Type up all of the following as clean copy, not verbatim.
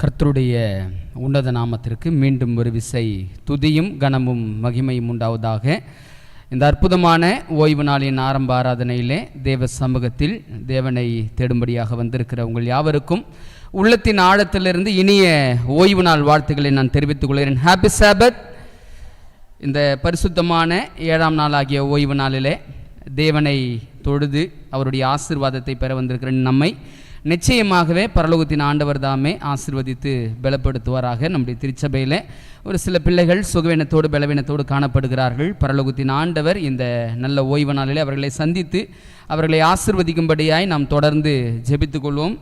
கர்த்தருடைய உன்னத நாமத்திற்கு மீண்டும் ஒரு விசை துதியும் கனமும் மகிமையும் உண்டாவதாக. இந்த அற்புதமான ஓய்வு நாளின் ஆரம்ப ஆராதனையிலே தேவ சமூகத்தில் தேவனை தேடும்படியாக வந்திருக்கிற உங்கள் யாவருக்கும் உள்ளத்தின் ஆழத்திலிருந்து இனிய ஓய்வு நாள் வாழ்த்துக்களை நான் தெரிவித்துக் கொள்கிறேன். ஹாப்பி சாபத். இந்த பரிசுத்தமான 7ஆம் நாளாகிய ஓய்வு நாளிலே தேவனை தொழுது அவருடைய ஆசீர்வாதத்தை பெற வந்திருக்கிற நம்மை நிச்சயமாகவே பரலோகத்தின் ஆண்டவர் தாமே ஆசீர்வதித்து பலப்படுத்துவாராக. நம்முடைய திருச்சபையில் ஒரு சில பிள்ளைகள் சுகவீனத்தோடு பலவீனத்தோடு காணப்படுகிறார்கள். பரலோகத்தின் ஆண்டவர் இந்த நல்ல ஓய்வு நாளிலே அவர்களை சந்தித்து அவர்களை ஆசீர்வதிக்கும்படியாய் நாம் தொடர்ந்து ஜெபித்துக் கொள்வோம்.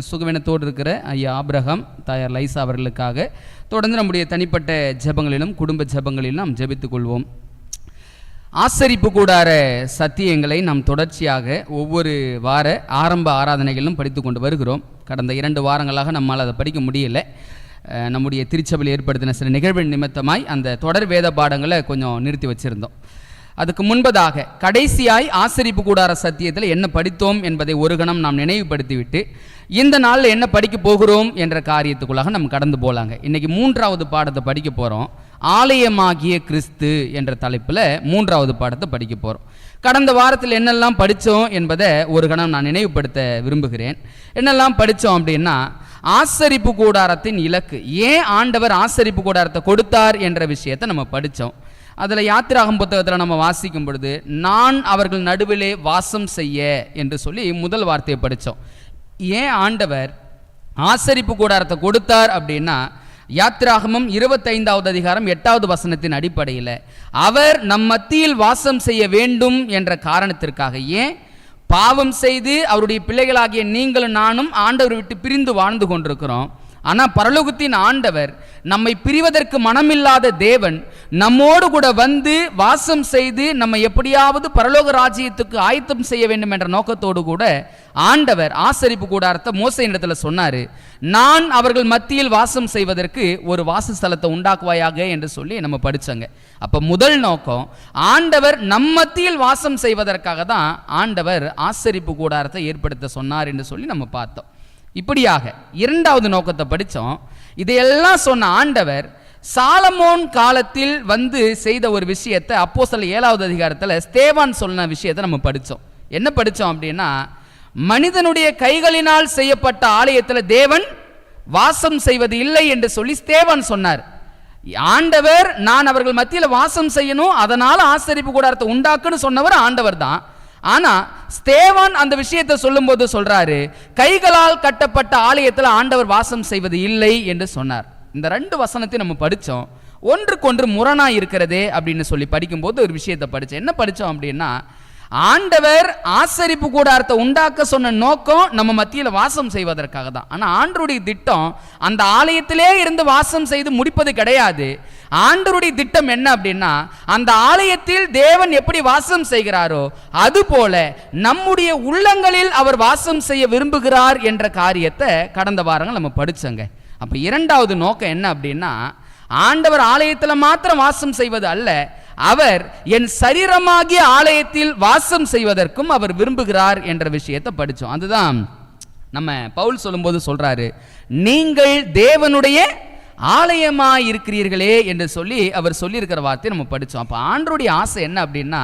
சுகவீனத்தோடு இருக்கிற ஐயா ஆபிரகாம், தாயார் லைசா அவர்களுக்காக தொடர்ந்து நம்முடைய தனிப்பட்ட ஜெபங்களிலும் குடும்ப ஜெபங்களிலும் நாம் ஜெபித்துக் கொள்வோம். ஆசரிப்பு கூடார சத்தியங்களை நாம் தொடர்ச்சியாக ஒவ்வொரு வார ஆரம்ப ஆராதனைகளிலும் படித்து கொண்டு வருகிறோம். கடந்த 2 வாரங்களாக நம்மால் அதை படிக்க முடியலை. நம்முடைய திருச்சபையில் ஏற்படுத்தின சில நிகழ்வின் நிமித்தமாய் அந்த தொடர் வேத பாடங்களை கொஞ்சம் நிறுத்தி வச்சுருந்தோம். அதுக்கு முன்பதாக கடைசியாய் ஆசரிப்பு கூடார சத்தியத்தில் என்ன படித்தோம் என்பதை ஒரு கணம் நாம் நினைவுபடுத்திவிட்டு இந்த நாளில் என்ன படிக்க போகிறோம் என்ற காரியத்துக்குள்ளாக நம்ம கடந்து போகலாங்க. இன்றைக்கி 3வது பாடத்தை படிக்க போகிறோம். ஆலயமாகிய கிறிஸ்து என்ற தலைப்பில் 3வது பாடத்தை படிக்க போகிறோம். கடந்த வாரத்தில் என்னெல்லாம் படித்தோம் என்பதை ஒரு கணம் நான் நினைவுபடுத்த விரும்புகிறேன். என்னெல்லாம் படித்தோம் அப்படின்னா, ஆசரிப்பு கூடாரத்தின் இலக்கு, ஏன் ஆண்டவர் ஆசரிப்பு கூடாரத்தை கொடுத்தார் என்ற விஷயத்தை நம்ம படித்தோம். அதில் யாத்திராகம் புத்தகத்தில் நம்ம வாசிக்கும் பொழுது நான் அவர்கள் நடுவிலே வாசம் செய்ய என்று சொல்லி முதல் வார்த்தையை படித்தோம். ஏன் ஆண்டவர் ஆசரிப்பு கூடாரத்தை கொடுத்தார் அப்படின்னா, யாத்திராகமம் 25வது அதிகாரம் 8வது வசனத்தின் அடிப்படையில் அவர் நம் மத்தியில் வாசம் செய்ய வேண்டும் என்ற காரணத்திற்காக. ஏன் பாவம் செய்து அவருடைய பிள்ளைகளாகிய நீங்களும் நானும் ஆண்டவர் விட்டு பிரிந்து வாழ்ந்து கொண்டிருக்கிறோம். ஆனால் பரலோகத்தின் ஆண்டவர் நம்மை பிரிவதற்கு மனமில்லாத தேவன் நம்மோடு கூட வந்து வாசம் செய்து நம்ம எப்படியாவது பரலோக ராஜ்யத்துக்கு ஆயத்தம் செய்ய வேண்டும் என்ற நோக்கத்தோடு கூட ஆண்டவர் ஆசரிப்பு கூடாரத்தை மோசேயின் இடத்துல சொன்னார். நான் அவர்கள் மத்தியில் வாசம் செய்வதற்கு ஒரு வாசஸ்தலத்தை உண்டாக்குவாயாக என்று சொல்லி நம்ம படித்தோங்க. அப்போ முதல் நோக்கம், ஆண்டவர் நம் மத்தியில் வாசம் செய்வதற்காக தான் ஆண்டவர் ஆசரிப்பு கூடாரத்தை ஏற்படுத்த சொன்னார் என்று சொல்லி நம்ம பார்த்தோம். இப்படியாக 2வது நோக்கத்தை படித்தோம். இதையெல்லாம் சொன்ன ஆண்டவர் சாலமோன் காலத்தில் வந்து செய்த ஒரு விஷயத்தை அப்போஸ்தலர் 7வது அதிகாரத்தில் ஸ்தேவான் சொன்ன விஷயத்தை நம்ம படித்தோம். என்ன படித்தோம் அப்படின்னா, மனிதனுடைய கைகளினால் செய்யப்பட்ட ஆலயத்தில் தேவன் வாசம் செய்வது இல்லை என்று சொல்லி ஸ்தேவான் சொன்னார். ஆண்டவர் நான் அவர்கள் மத்தியில் வாசம் செய்யணும், அதனால் ஆசரிப்பு கூடாரத்தை உண்டாக்குன்னு சொன்னவர் ஆண்டவர் தான். ஆனா ஸ்தேவான் அந்த விஷயத்தை சொல்லும்போது சொல்றாரு, கைகளால் கட்டப்பட்ட ஆலயத்தில் ஆண்டவர் வாசம் செய்வது இல்லை என்று சொன்னார். இந்த 2 வசனத்தை நம்ம படித்தோம். ஒன்றுக்கொன்று முரணா இருக்கிறதே அப்படின்னு சொல்லி படிக்கும்போது ஒரு விஷயத்தை படித்தோம். என்ன படித்தோம் அப்படின்னா, ஆண்டவர் ஆசரிப்பு கூடாரத்தை உண்டாக்க சொன்ன நோக்கம் நம்ம மத்தியில் வாசம் செய்வதற்காக தான். ஆனால் ஆண்டவருடைய திட்டம் அந்த ஆலயத்திலே இருந்து வாசம் செய்து முடிப்பது கிடையாது. ஆண்டவருடைய திட்டம் என்ன அப்படின்னா, அந்த ஆலயத்தில் தேவன் எப்படி வாசம் செய்கிறாரோ அதுபோல நம்முடைய உள்ளங்களில் அவர் வாசம் செய்ய விரும்புகிறார் என்ற காரியத்தை கடந்த வாரங்கள் நம்ம படிச்சோங்க. அப்போ 2வது நோக்கம் என்ன அப்படின்னா, ஆண்டவர் ஆலயத்தில் மாத்திரம் வாசம் செய்வது அல்ல, அவர் என் சரீரமாகிய ஆலயத்தில் வாசம் செய்வதற்கும் அவர் விரும்புகிறார் என்ற விஷயத்தை படித்தோம். அதுதான் நம்ம பவுல் சொல்லும்போது சொல்றாரு, நீங்கள் தேவனுடைய ஆலயமாய் இருக்கிறீர்களே என்று சொல்லி அவர் சொல்லியிருக்கிற வார்த்தையை நம்ம படித்தோம். அப்போ ஆண்டவருடைய ஆசை என்ன அப்படின்னா,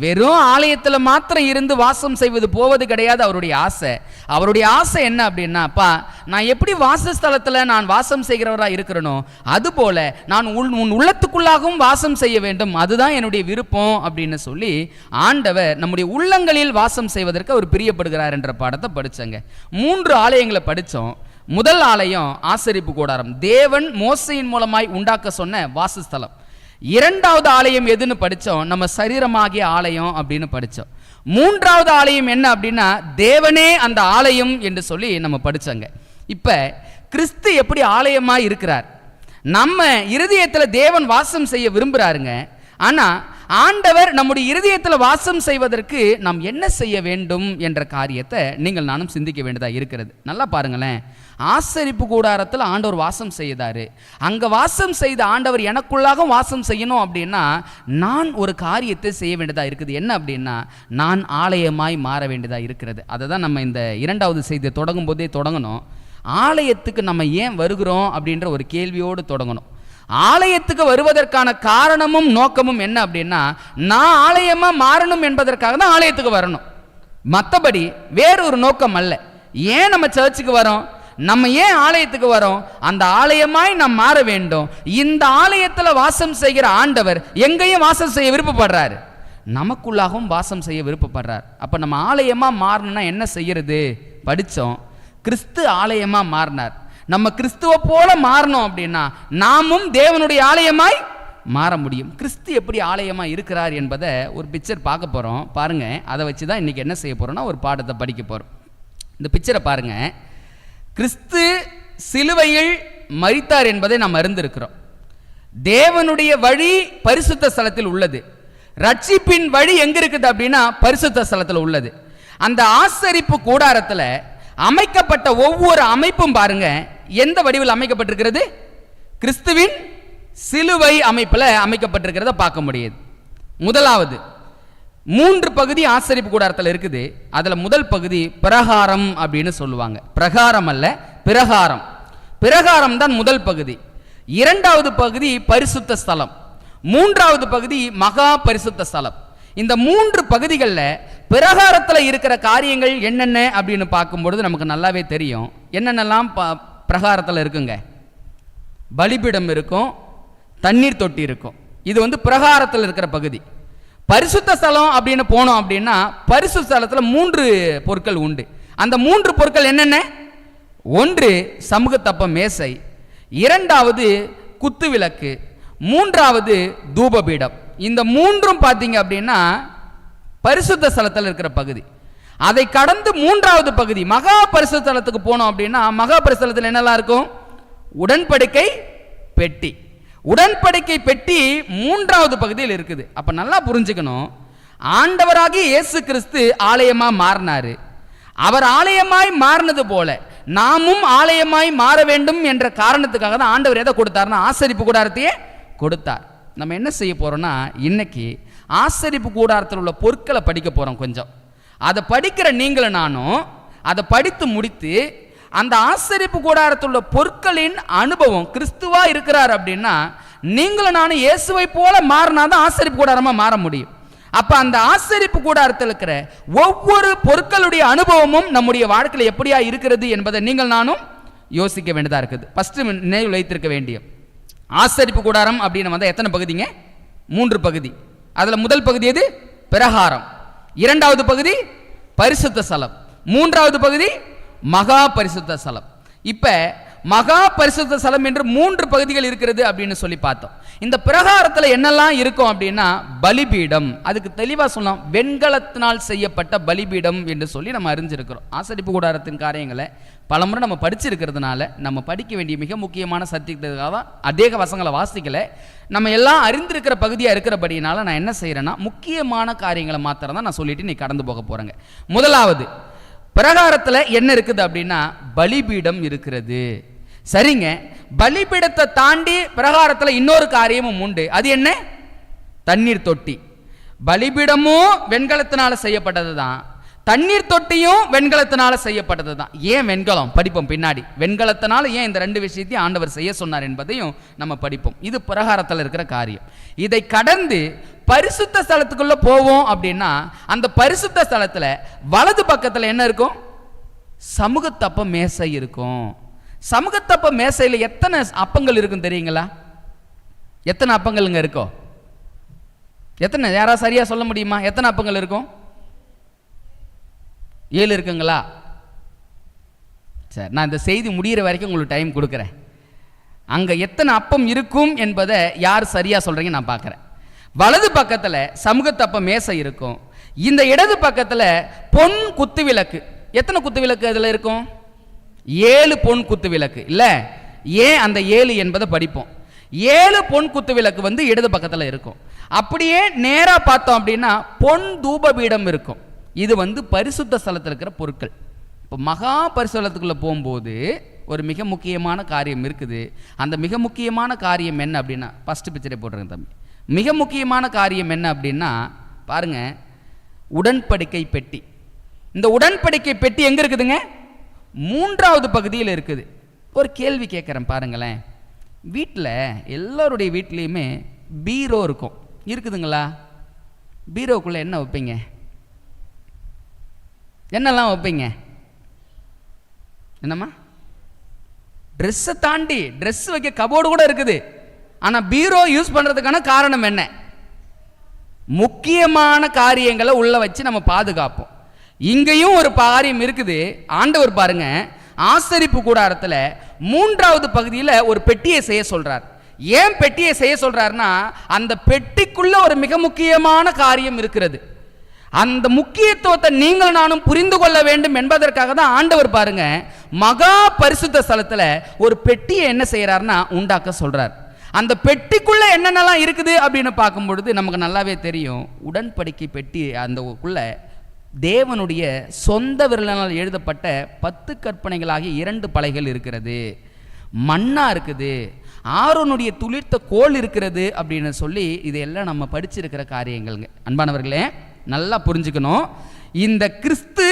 வெறும் ஆலயத்தில் மாத்திரம் இருந்து வாசம் செய்வது போவது கிடையாது அவருடைய ஆசை. அவருடைய ஆசை என்ன அப்படின்னா, அப்பா நான் எப்படி வாசஸ்தலத்தில் நான் வாசம் செய்கிறவராக இருக்கிறனோ அதுபோல நான் உன் உள்ளத்துக்குள்ளாகவும் வாசம் செய்ய வேண்டும், அதுதான் என்னுடைய விருப்பம் அப்படின்னு சொல்லி ஆண்டவர் நம்முடைய உள்ளங்களில் வாசம் செய்வதற்கு அவர் பிரியப்படுகிறார் என்ற பாடத்தை படித்தங்க. 3 ஆலயங்களை படித்தோம். முதல் ஆலயம் ஆசரிப்பு கூடாரம், தேவன் மோசையின் மூலமாய் உண்டாக்க சொன்ன வாசஸ்தலம். 2வது ஆலயம் எதுன்னு படித்தோம், நம்ம சரீரமாகிய ஆலயம் அப்படின்னு படித்தோம். 3வது ஆலயம் என்ன அப்படின்னா, தேவனே அந்த ஆலயம் என்று சொல்லி நம்ம படித்தோங்க. இப்போ கிறிஸ்து எப்படி ஆலயமாய் இருக்கிறார், நம்ம இருதயத்தில் தேவன் வாசம் செய்ய விரும்புகிறாருங்க. ஆனால் ஆண்டவர் நம்முடைய இருதயத்தில் வாசம் செய்வதற்கு நாம் என்ன செய்ய வேண்டும் என்ற காரியத்தை நீங்கள் நானும் சிந்திக்க வேண்டியதாக இருக்கிறது. நல்லா பாருங்களேன், ஆசரிப்பு கூடாரத்தில் ஆண்டவர் வாசம் செய்தார். அங்கே வாசம் செய்த ஆண்டவர் எனக்குள்ளாக வாசம் செய்யணும் அப்படின்னா நான் ஒரு காரியத்தை செய்ய வேண்டியதாக இருக்குது. என்ன அப்படின்னா, நான் ஆலயமாய் மாற வேண்டியதாக இருக்கிறது. அதை தான் நம்ம இந்த 2வது செய்தியை தொடங்கும் போதே தொடங்கணும். ஆலயத்துக்கு நம்ம ஏன் வருகிறோம் அப்படின்ற ஒரு கேள்வியோடு தொடங்கணும். ஆலயத்துக்கு வருவதற்கான காரணமும் நோக்கமும் என்ன அப்படின்னா, நான் ஆலயமாக மாறணும் என்பதற்காக தான் ஆலயத்துக்கு வரணும். மற்றபடி வேறொரு நோக்கம் அல்ல. ஏன் நம்ம சர்ச்சுக்கு வரோம், நம்ம ஏன் ஆலயத்துக்கு வரோம், அந்த ஆலயமாய் நாம் மாற வேண்டும். இந்த ஆலயத்தில் வாசம் செய்கிற ஆண்டவர் எங்கேயும் வாசம் செய்ய விருப்பப்படுறாரு, நமக்குள்ளாகவும் வாசம் செய்ய விருப்பப்படுறார். அப்போ நம்ம ஆலயமாக மாறணும்னா என்ன செய்யறது? படித்தோம், கிறிஸ்து ஆலயமாக மாறினார். நம்ம கிறிஸ்துவை போல மாறணும் அப்படின்னா நாமும் தேவனுடைய ஆலயமாய் மாற முடியும். கிறிஸ்து எப்படி ஆலயமாக இருக்கிறார் என்பதை ஒரு பிக்சர் பார்க்க போகிறோம். பாருங்கள், அதை வச்சு தான் இன்றைக்கி என்ன செய்ய போகிறோம்னா ஒரு பாடத்தை படிக்க போகிறோம். இந்த பிக்சரை பாருங்கள். கிறிஸ்து சிலுவையில் மரித்தார் என்பதை நாம் அறிந்திருக்கிறோம். தேவனுடைய வழி பரிசுத்த ஸ்தலத்தில் உள்ளது. ரட்சிப்பின் வழி எங்கே இருக்குது அப்படின்னா பரிசுத்த ஸ்தலத்தில் உள்ளது. அந்த ஆசரிப்பு கூடாரத்தில் அமைக்கப்பட்ட ஒவ்வொரு அமைப்பும் பாருங்க எந்த வடிவில் அமைக்கப்பட்டிருக்கிறது? கிறிஸ்துவின் சிலுவை அமைப்பில் அமைக்கப்பட்டிருக்கிறத பார்க்க முடியுது. முதலாவது 3 பகுதி ஆசரிப்பு கூடாரத்தில் இருக்குது. அதில் முதல் பகுதி பிரகாரம் அப்படின்னு சொல்லுவாங்க. பிரகாரம் அல்ல, பிரகாரம். பிரகாரம் தான் முதல் பகுதி. இரண்டாவது பகுதி பரிசுத்த ஸ்தலம். மூன்றாவது பகுதி மகா பரிசுத்த ஸ்தலம். இந்த 3 பகுதிகளில் பிரகாரத்தில் இருக்கிற காரியங்கள் என்னென்ன அப்படின்னு பார்க்கும்பொழுது நமக்கு நல்லாவே தெரியும். என்னென்னலாம் பிரகாரத்தில் இருக்குங்க? பலிபீடம் இருக்கும், தண்ணீர் தொட்டி இருக்கும். இது பிரகாரத்தில் இருக்கிற பகுதி. பரிசுத்த ஸ்தலம் அப்படின்னு போனோம் அப்படின்னா பரிசுத்த ஸ்தலத்தில் 3 பொருட்கள் உண்டு. அந்த 3 பொருட்கள் என்னென்ன? ஒன்று சமூகத்தப்ப மேசை, இரண்டாவது குத்து விளக்கு, மூன்றாவது தூபபீடம். இந்த 3ம் பார்த்தீங்க அப்படின்னா பரிசுத்த ஸ்தலத்தில் இருக்கிற பகுதி. அதை கடந்து 3வது பகுதி மகா பரிசுத்த ஸ்தலத்துக்கு போனோம் அப்படின்னா மகா பரிசுத்த ஸ்தலத்தில் என்னெல்லாம் இருக்கும்? உடன்படிக்கை பெட்டி. உடன்படிக்கை பெட்டி 3வது பகுதியில் இருக்குது. அப்ப நல்லா புரிஞ்சுக்கணும், ஆண்டவராகிய இயேசு கிறிஸ்து ஆலயமா மாறினாரு. அவர் ஆலயமாய் மாறினது போல நாமும் ஆலயமாய் மாற வேண்டும் என்ற காரணத்துக்காக தான் ஆண்டவர் எதை கொடுத்தார்னா ஆசரிப்பு கூடாரத்தையே கொடுத்தார். நம்ம என்ன செய்ய போறோம்னா இன்னைக்கு ஆசரிப்பு கூடாரத்தில் உள்ள பொருட்களை படிக்க போறோம். கொஞ்சம் அதை படிக்கிற நீங்களும் நானும் அதை படித்து முடித்து அந்த ஆசரிப்பு கூடாரத்தில் உள்ள பொருட்களின் அனுபவம் கிறிஸ்துவா இருக்கிறார் அப்படின்னா நீங்களும் நானும் இயேசுவை போல மாறினாதான் ஆசரிப்பு கூடாரமா மாற முடியும். அப்ப அந்த ஆசரிப்பு கூடாரத்தில் இருக்கிற ஒவ்வொரு பொருட்களுடைய அனுபவமும் நம்முடைய வாழ்க்கையில் எப்படியா இருக்கிறது என்பதை நீங்கள் நானும் யோசிக்க வேண்டியதா இருக்குது. ஃபர்ஸ்ட் நினைவு வைத்திருக்க வேண்டிய ஆசரிப்பு கூடாரம் அப்படின்னு வந்தால் எத்தனை பகுதிங்க? 3 பகுதி. அதில் முதல் பகுதி எது? பிரகாரம். இரண்டாவது பகுதி பரிசுத்த ஸ்தலம். மூன்றாவது பகுதி மகா பரிசுத்த ஸ்தலம். இப்போ மகா பரிசுத்த ஸ்தலம் என்று 3 பகுதிகள் இருக்கிறது அப்படின்னு சொல்லி பார்த்தோம். இந்த பிரகாரத்தில் என்னெல்லாம் இருக்கும் அப்படின்னா பலிபீடம். அதுக்கு தெளிவாக சொல்லலாம், வெண்கலத்தினால் செய்யப்பட்ட பலிபீடம் என்று சொல்லி நம்ம அறிஞ்சிருக்கிறோம். ஆசரிப்பு கூடாரத்தின் காரியங்களை பலமுறை நம்ம படிச்சிருக்கிறதுனால நம்ம படிக்க வேண்டிய மிக முக்கியமான சத்தியத்துக்காக அநேக வசங்களை வாசிக்கலை. நம்ம எல்லாம் அறிந்திருக்கிற பகுதியாக இருக்கிறபடினால நான் என்ன செய்கிறேன்னா முக்கியமான காரியங்களை மாத்திரம் தான் நான் சொல்லிட்டு நீ கடந்து போக போகிறேங்க. முதலாவது பிரகாரத்தில் என்ன இருக்குது அப்படின்னா பலிபீடம் இருக்கிறது. சரிங்க, பலிபீடத்தை தாண்டி பிரகாரத்தில் இன்னொரு காரியமும் உண்டு. அது என்ன? தண்ணீர் தொட்டி. பலிபீடமும் வெண்கலத்தினால செய்யப்பட்டது தான், தண்ணீர் தொட்டியும் வெண்கலத்தினால செய்யப்பட்டது தான். ஏன் வெண்கலம் படிப்போம் பின்னாடி. வெண்கலத்தினால ஏன் இந்த 2 விஷயத்தையும் ஆண்டவர் செய்ய சொன்னார் என்பதையும் நம்ம படிப்போம். இது பிரகாரத்தில் இருக்கிற காரியம். இதை கடந்து பரிசுத்த ஸ்தலத்துக்குள்ள போவோம் அப்படின்னா அந்த பரிசுத்த ஸ்தலத்தில் வலது பக்கத்தில் என்ன இருக்கும்? சமூகத்தப்ப மேசை இருக்கும். சமூகத்தப்ப மேசையில் எத்தனை அப்பங்கள் இருக்கும் தெரியுங்களா? எத்தனை அப்பங்களுங்க இருக்கும்? எத்தனை? யாராவது சரியா சொல்ல முடியுமா? எத்தனை அப்பங்கள் இருக்கும்? 7 இருக்குங்களா? சரி, நான் இந்த செய்தி முடிகிற வரைக்கும் உங்களுக்கு டைம் கொடுக்குறேன். அங்கே எத்தனை அப்பம் இருக்கும் என்பதை யார் சரியாக சொல்கிறீங்க நான் பார்க்குறேன். வலது பக்கத்தில் சமூகத்தப்ப மேசை இருக்கும். இந்த இடது பக்கத்தில் பொன் குத்து விளக்கு. எத்தனை குத்து விளக்கு அதில் இருக்கும்? 7 பொன் குத்து விளக்கு. இல்லை, ஏன் அந்த 7 என்பதை படிப்போம். 7 பொன் குத்து விளக்கு இடது பக்கத்தில் இருக்கும். அப்படியே நேராக பார்த்தோம் அப்படின்னா பொன் தூபபீடம் இருக்கும். இது பரிசுத்த ஸ்தலத்தில் இருக்கிற பொருட்கள். இப்போ மகா பரிசுத்தலத்துக்குள்ளே போகும்போது ஒரு மிக முக்கியமான காரியம் இருக்குது. அந்த மிக முக்கியமான காரியம் என்ன அப்படின்னா ஃபஸ்ட்டு பிக்சரை போட்டுருங்க தம்பி. மிக முக்கியமான காரியம் என்ன அப்படின்னா பாருங்க, உடன்படிக்கை பெட்டி. இந்த உடன்படிக்கை பெட்டி எங்கே இருக்குதுங்க? மூன்றாவது பகுதியில் இருக்குது. ஒரு கேள்வி கேட்குறேன் பாருங்களேன். வீட்டில் எல்லோருடைய வீட்லேயுமே பீரோ இருக்கும், இருக்குதுங்களா? பீரோக்குள்ளே என்ன வைப்பீங்க? என்னெல்லாம் வைப்பீங்க? என்னம்மா? ட்ரெஸ்ஸை தாண்டி ட்ரெஸ் வைக்க கபோர்டு கூட இருக்குது. ஆனால் பீரோ யூஸ் பண்ணுறதுக்கான காரணம் என்ன? முக்கியமான காரியங்களை உள்ள வச்சு நம்ம பாதுகாப்போம். இங்கேயும் ஒரு காரியம் இருக்குது. ஆண்டவர் பாருங்க, ஆசரிப்பு கூடாரத்தில் மூன்றாவது பகுதியில் ஒரு பெட்டியை செய்ய சொல்றார். ஏன் பெட்டியை செய்ய சொல்றாருன்னா, அந்த பெட்டிக்குள்ள ஒரு மிக முக்கியமான காரியம் இருக்கிறது. அந்த முக்கியத்துவத்தை நீங்கள் நானும் புரிந்து கொள்ள வேண்டும் என்பதற்காக தான் ஆண்டவர் பாருங்க மகா பரிசுத்த ஸ்தலத்துல ஒரு பெட்டியை என்ன செய்யறாருன்னா உண்டாக்க சொல்றார். அந்த பெட்டிக்குள்ள என்னென்னலாம் இருக்குது அப்படின்னு பார்க்கும் பொழுது நமக்கு நல்லாவே தெரியும். உடன்படிக்கை பெட்டி, அந்த உள்ள தேவனுடைய சொந்த விரலினால் எழுதப்பட்ட 10 கற்பனைகளாகிய 2 பலகைகள் இருக்கிறது, மண்ணா இருக்குது, ஆரோனுடைய துளிர்த்த கோல் இருக்கிறது அப்படின்னு சொல்லி இதெல்லாம் நம்ம படிச்சிருக்கிற காரியங்கள்ங்க. அன்பானவர்களே, நல்லா புரிஞ்சுக்கணும். இந்த கிறிஸ்து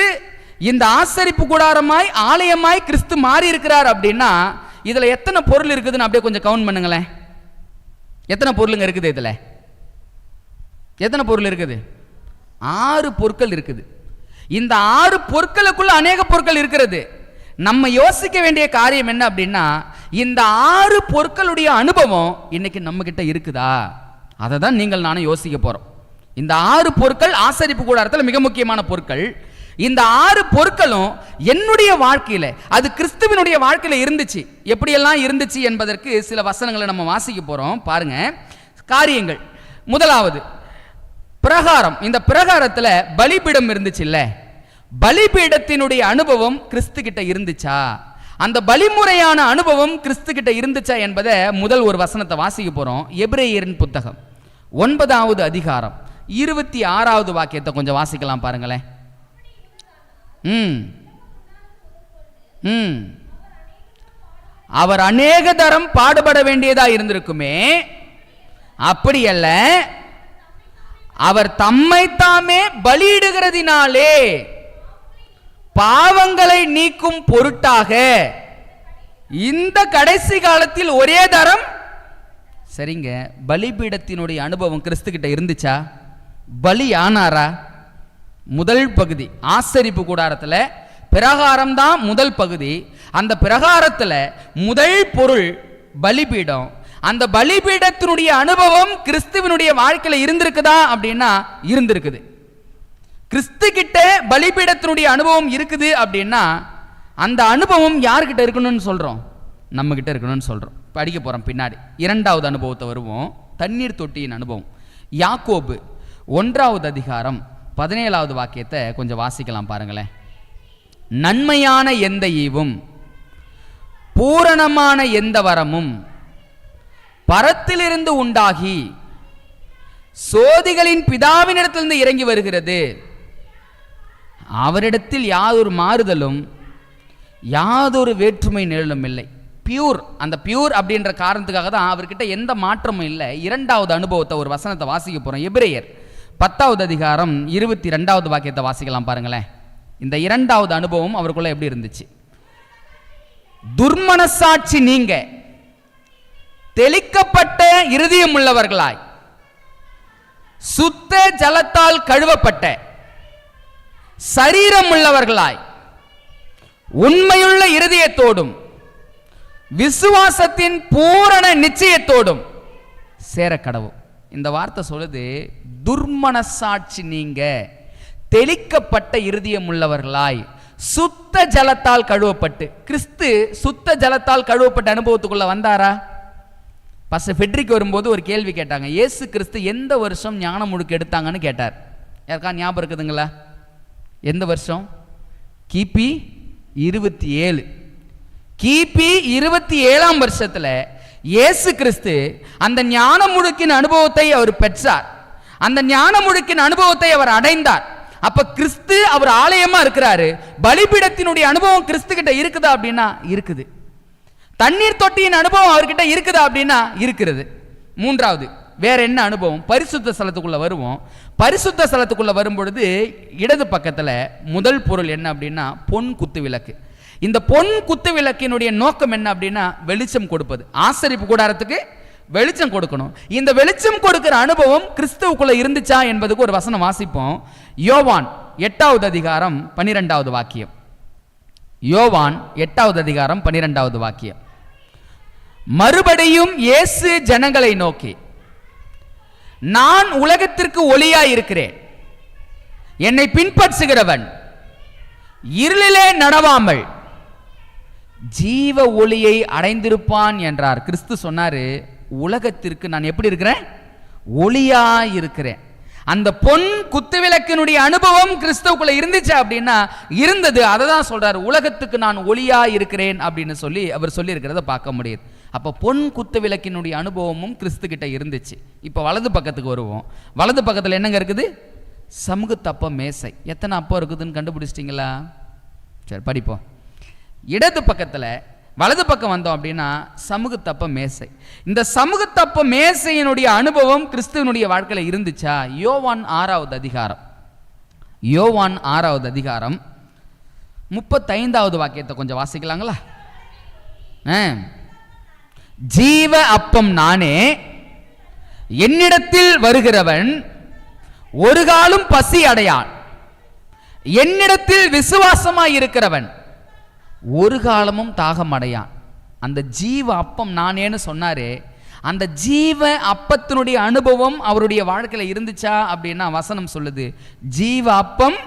இந்த ஆசரிப்பு கூடாரமாய் ஆலயமாய் கிறிஸ்து மாறி இருக்கிறார் அப்படின்னா இதுல எத்தனை பொருள் இருக்குதுன்னு அப்படியே கொஞ்சம் கவுண்ட் பண்ணுங்களேன். எத்தனை பொருளுங்க இருக்குது? இதுல எத்தனை பொருள் இருக்குது? 6 பொருட்கள் இருக்குது. இந்த 6 பொருட்களுக்குள்ள அநேக பொருட்கள் இருக்கிறது. நம்ம யோசிக்க வேண்டிய காரியம் என்ன அப்படின்னா, இந்த 6 பொருட்களுடைய அனுபவம் இன்னைக்கு நம்ம கிட்ட இருக்குதா? அதை தான் நீங்கள் நானும் யோசிக்க போறோம். இந்த 6 பொருட்கள் ஆசரிப்பு கூடாரத்தில் மிக முக்கியமான பொருட்கள். இந்த 6 பொருட்களும் என்னுடைய வாழ்க்கையில, அது கிறிஸ்துவினுடைய வாழ்க்கையில இருந்துச்சு. எப்படியெல்லாம் இருந்துச்சு என்பதற்கு சில வசனங்களை நம்ம வாசிக்க போறோம். பாருங்க காரியங்கள். முதலாவது பிரகாரம். இந்த பிரகாரத்துல பலிபீடம் இருந்துச்சு இல்ல? பலிபீடத்தினுடைய அனுபவம் கிறிஸ்து கிட்ட இருந்துச்சா? அந்த பலிமுறையான அனுபவம் கிறிஸ்து கிட்ட இருந்துச்சா என்பதை முதல் ஒரு வசனத்தை வாசிக்க போறோம். எபிரேயரின் புத்தகம் 9வது அதிகாரம் 26வது வாக்கியத்தை கொஞ்சம் வாசிக்கலாம் பாருங்களேன். அவர் அநேக தரம் பாடுபட வேண்டியதா இருந்திருக்குமே, அப்படி அல்ல, அவர் தம்மை தாமே பலியிடுகிறதினாலே பாவங்களை நீக்கும் பொருட்டாக இந்த கடைசி காலத்தில் ஒரே தரம். சரிங்க, பலிபீடத்தினுடைய அனுபவம் கிறிஸ்து கிட்ட இருந்துச்சா? பலி ஆனாரா? முதல் பகுதி ஆசரிப்பு கூடாரத்தில் பிரகாரம் தான் முதல் பகுதி. அந்த பிரகாரத்தில் முதல் பொருள் பலிபீடம். அந்த பலிபீடத்தினுடைய அனுபவம் கிறிஸ்துவனுடைய வாழ்க்கையில் இருந்திருக்குதா அப்படின்னா இருந்திருக்குது. கிறிஸ்து கிட்ட பலிபீடத்தினுடைய அனுபவம் இருக்குது அப்படின்னா அந்த அனுபவம் யார்கிட்ட இருக்கணும்னு சொல்றோம்? நம்ம கிட்ட இருக்கணும்னு சொல்றோம். படிக்க போறோம் பின்னாடி. 2வது அனுபவத்தை வருவோம். தண்ணீர் தொட்டியின் அனுபவம். யாக்கோபு 1வது அதிகாரம் 17வது வாக்கியத்தை கொஞ்சம் வாசிக்கலாம் பாருங்களேன். நன்மையான எந்த ஈவும் பூரணமான எந்த வரமும் பரத்திலிருந்து உண்டாகி சோதிகளின் பிதாவினிடத்திலிருந்து இறங்கி வருகிறது. அவரிடத்தில் யாதொரு மாறுதலும் யாதொரு வேற்றுமை நிழலும் இல்லை. பியூர். அந்த பியூர் அப்படின்ற காரணத்துக்காக தான் அவர்கிட்ட எந்த மாற்றமும் இல்லை. 2வது அனுபவத்தை ஒரு வசனத்தை வாசிக்க போறோம். எபிரேயர் 10வது அதிகாரம் 22வது வாக்கியத்தை வாசிக்கலாம் பாருங்களேன். இந்த 2வது அனுபவம் அவருக்குள்ள எப்படி இருந்துச்சு? துர்மனசாட்சி நீங்க தெளிக்கப்பட்ட இருதயம் உள்ளவர்களாய் சுத்த ஜலத்தால் கழுவப்பட்ட சரீரம் உள்ளவர்களாய் உண்மையுள்ள இருதயத்தோடும் விசுவாசத்தின் பூரண நிச்சயத்தோடும் சேர கடவும். இந்த வார்த்தை சொல்லுது, துர்மனசாட்சி நீங்க தெளிக்கப்பட்ட இருதயம் உள்ளவர்களாய் சுத்த ஜலத்தால் கழுவப்பட்டு. கிறிஸ்து சுத்த ஜலத்தால் கழுவப்பட்ட அனுபவத்துக்குள்ள வந்தாரா? பாஸ்டர் ஃபெட்ரிக் வரும்போது ஒரு கேள்வி கேட்டாங்க. இயேசு கிறிஸ்து எந்த வருஷம் ஞானம் முழுக்க எடுத்தாங்கன்னு கேட்டார். யாருக்கா ஞாபகம் இருக்குதுங்களா? எந்த வருஷம்? கிபி 27. கிபி 27ஆம் வருஷத்துல இயேசு கிறிஸ்து அந்த ஞான முழுக்கின் அனுபவத்தை அவர் பெற்றார். அந்த ஞான முழுக்கின் அனுபவத்தை அவர் அடைந்தார். அப்ப கிறிஸ்து அவர் ஆலயமா இருக்கிறாரு. பலிபீடத்தினுடைய அனுபவம் கிறிஸ்து கிட்ட இருக்குதா அப்படின்னா இருக்குது. தண்ணீர் தொட்டியின் அனுபவம் அவர்கிட்ட இருக்குதா அப்படின்னா இருக்கிறது. 3வது வேற என்ன அனுபவம்? பரிசுத்த ஸ்தலத்துக்குள்ள வருவோம். பரிசுத்த ஸ்தலத்துக்குள்ள வரும்பொழுது இடது பக்கத்துல முதல் பொருள் என்ன அப்படின்னா பொன் குத்து விளக்கு. இந்த பொன் குத்து விளக்கினுடைய நோக்கம் என்ன அப்படின்னா வெளிச்சம் கொடுப்பது. ஆசரிப்பு கூடாரத்துக்கு வெளிச்சம் கொடுக்கணும். இந்த வெளிச்சம் கொடுக்கிற அனுபவம் கிறிஸ்துவுக்குள்ள இருந்துச்சா என்பதுக்கு ஒரு வசனம் வாசிப்போம். யோவான் 8வது அதிகாரம் 12வது வாக்கியம். யோவான் 8வது அதிகாரம் 12வது வாக்கியம். மறுபடியும் இயேசு ஜனங்களை நோக்கி, நான் உலகத்திற்கு ஒளியாய் இருக்கிறேன். என்னை பின்பற்றுகிறவன் இருளிலே நடவாமல் ஜீவ ஒளியை அடைந்திருப்பான் என்றார். கிறிஸ்து சொன்னாரு, உலகத்திற்கு நான் எப்படி இருக்கிறேன்? ஒளியாய் இருக்கிறேன். அந்த பொன் குத்துவிளக்கினுடைய அனுபவம் கிறிஸ்துவுக்குள்ள இருந்துச்சு அப்படின்னா இருந்தது. அதை தான் சொல்றாரு, உலகத்துக்கு நான் ஒளியாய் இருக்கிறேன் அப்படின்னு சொல்லி அவர் சொல்லி இருக்கிறத பார்க்க முடியுது. அப்போ பொன் குத்துவிளக்கினுடைய அனுபவமும் கிறிஸ்து கிட்ட இருந்துச்சு. இப்போ வலது பக்கத்துக்கு வருவோம். வலது பக்கத்தில் என்னங்க இருக்குது? சமூகத்தப்ப மேசை. எத்தனை அப்பம் இருக்குதுன்னு கண்டுபிடிச்சிட்டிங்களா? சரி, படிப்போம். இடது பக்கத்தில் வலது பக்கம் வந்தோம் அப்படின்னா சமூகத்தப்ப மேசை. இந்த சமூகத்தப்ப மேசையினுடைய அனுபவம் கிறிஸ்துவனுடைய வாழ்க்கையில் இருந்துச்சா? யோவான் 6வது அதிகாரம், யோவான் 6வது அதிகாரம் 35வது வாக்கியத்தை கொஞ்சம் வாசிக்கலாங்களா? ஜீவ அப்பம் நானே, என்னிடத்தில் வருகிறவன் ஒரு காலும் பசி அடையான், என்னிடத்தில் விசுவாசமாய் இருக்கிறவன் ஒரு காலமும் தாகம் அடையான். அந்த ஜீவ அப்பம் நானேன்னு சொன்னாரே, அந்த ஜீவ அப்பத்தினுடைய அனுபவம் அவருடைய வாழ்க்கையில் இருந்துச்சா அப்படின்னா வசனம் சொல்லுது, ஜீவ அப்பம்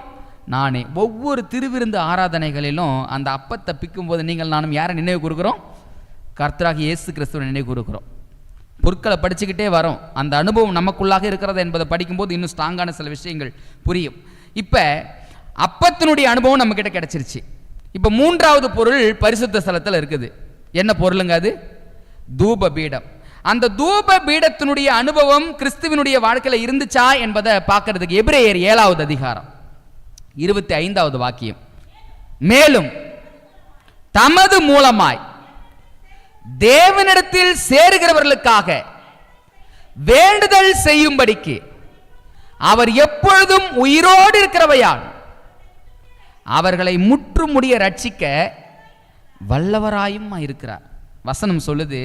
நானே. ஒவ்வொரு திருவிருந்து ஆராதனைகளிலும் அந்த அப்பத்தை பிக்கும்போது நீங்கள் நானும் யாரை நினைவு கூறுகிறோம்? கர்த்தராகிய இயேசு கிறிஸ்துவை நினைவு கூறுகிறோம். பொருட்களை படிச்சுக்கிட்டே வரோம். அந்த அனுபவம் நமக்குள்ளாக இருக்கிறது என்பதை படிக்கும்போது இன்னும் ஸ்ட்ராங்கான சில விஷயங்கள் புரியும். இப்போ அப்பத்தினுடைய அனுபவம் நம்ம கிட்ட கிடைச்சிருச்சு. இப்போ மூன்றாவது பொருள் பரிசுத்த ஸ்தலத்தில் இருக்குது. என்ன பொருளுங்க அது? தூப பீடம். அந்த தூப பீடத்தினுடைய அனுபவம் கிறிஸ்துவனுடைய வாழ்க்கையில் இருந்துச்சா என்பதை பார்க்கறதுக்கு எபிரேயர் 7வது அதிகாரம் 25வது வாக்கியம். மேலும் தமது மூலமாய் தேவனிடத்தில் சேருகிறவர்களுக்காக வேண்டுதல் செய்யும்படிக்கு அவர் எப்பொழுதும் உயிரோடு இருக்கிறவையால் அவர்களை முற்றுமுடிய ரட்சிக்க வல்லவராயும் இருக்கிறார். வசனம் சொல்லுது,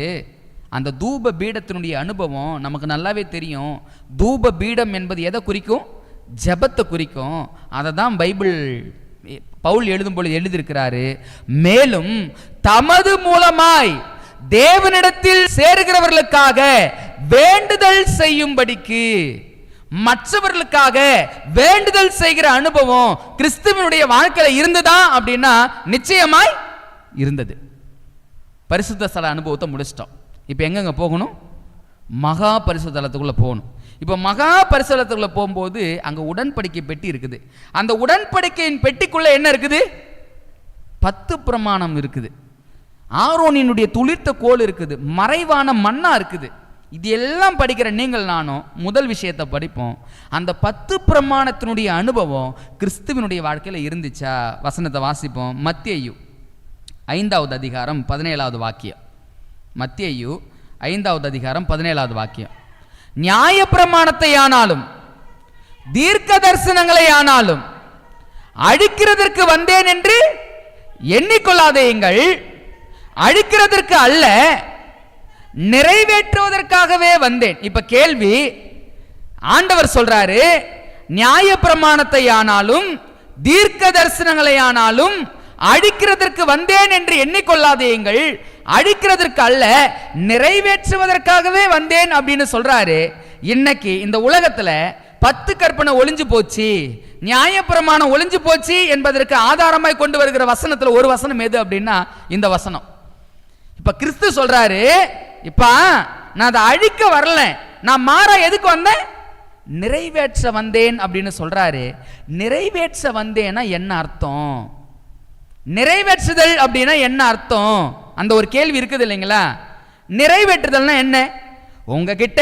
அந்த தூப பீடத்தினுடைய அனுபவம் நமக்கு நல்லாவே தெரியும். தூப பீடம் என்பது எதை குறிக்கும்? ஜெபத்தை குறிக்கும். அதை தான் பைபிள் பவுல் எழுதும் பொழுது எழுதியிருக்கிறாரு. மேலும் தமது மூலமாய் தேவனிடத்தில் சேருகிறவர்களுக்காக வேண்டுதல் செய்யும்படிக்கு, மற்றவர்களுக்காக வேண்டுதல் செய்கிற அனுபவம் கிறிஸ்துவனுடைய வாழ்க்கையில் இருந்ததா அப்படின்னா நிச்சயமாய் இருந்தது. பரிசுத்த ஸ்தல அனுபவத்தை முடிச்சிட்டோம். இப்போ எங்கெங்க போகணும்? மகா பரிசுத்த ஸ்தலத்துக்குள்ள போகணும். இப்போ மகா பரிசுத்தலத்துக்குள்ள போகும்போது அங்கே உடன்படிக்கை பெட்டி இருக்குது. அந்த உடன்படிக்கையின் பெட்டிக்குள்ள என்ன இருக்குது? 10 பிரமாணம் இருக்குது. ஆரோனினுடைய துளிர்த்த கோல் இருக்குது. மறைவான மன்னா இருக்குது. இது எல்லாம் படிக்கிற நீங்கள் நானும் முதல் விஷயத்தை படிப்போம். அந்த 10 பிரமாணத்தினுடைய அனுபவம் கிறிஸ்துவனுடைய வாழ்க்கையில் இருந்துச்சா? வசனத்தை வாசிப்போம். மத்தேயு 5வது அதிகாரம் 17வது வாக்கியம். மத்தேயு 5வது அதிகாரம் 17வது வாக்கியம். நியாய பிரமாணத்தை ஆனாலும் தீர்க்க தரிசனங்களை ஆனாலும் அழிக்கிறதற்கு வந்தேன் என்று எண்ணிக்கொள்ளாதேயுங்கள், அழிக்கிறதற்கு அல்ல நிறைவேற்றுவதற்காகவே வந்தேன். இப்ப கேள்வி, ஆண்டவர் சொல்றாரு, நியாய பிரமாணத்தை ஆனாலும் தீர்க்க தரிசனங்களை ஆனாலும் அழிக்கிறதற்கு வந்தேன் என்று எண்ணிக்கொள்ளாதேயுங்கள், அழிக்கிறதற்கு அல்ல நிறைவேற்றுவதற்காகவே வந்தேன் அப்படின்னு சொல்றாரு. இன்னைக்கு இந்த உலகத்துல 10 கற்பனை ஒளிஞ்சு போச்சு, நியாயப்பிரமாணம் ஒளிஞ்சு போச்சு என்பதற்கு ஆதாரமாய் கொண்டு வருகிற வசனத்துல ஒரு வசனம் எது அப்படின்னா இந்த வசனம். இப்ப கிறிஸ்து சொல்றாரு, இப்ப நான் அதை அழிக்க வரல, நான் மாறா எதுக்கு வந்தேன்? நிறைவேற்ற வந்தேன் அப்படின்னு சொல்றாரு. நிறைவேற்ற வந்தேன்னா என்ன அர்த்தம்? நிறைவேற்றுதல் அப்படின்னா என்ன அர்த்தம்? அந்த ஒரு கேள்வி இருக்குது இல்லைங்களா? நிறைவேற்றுதல்னா என்ன? உங்ககிட்ட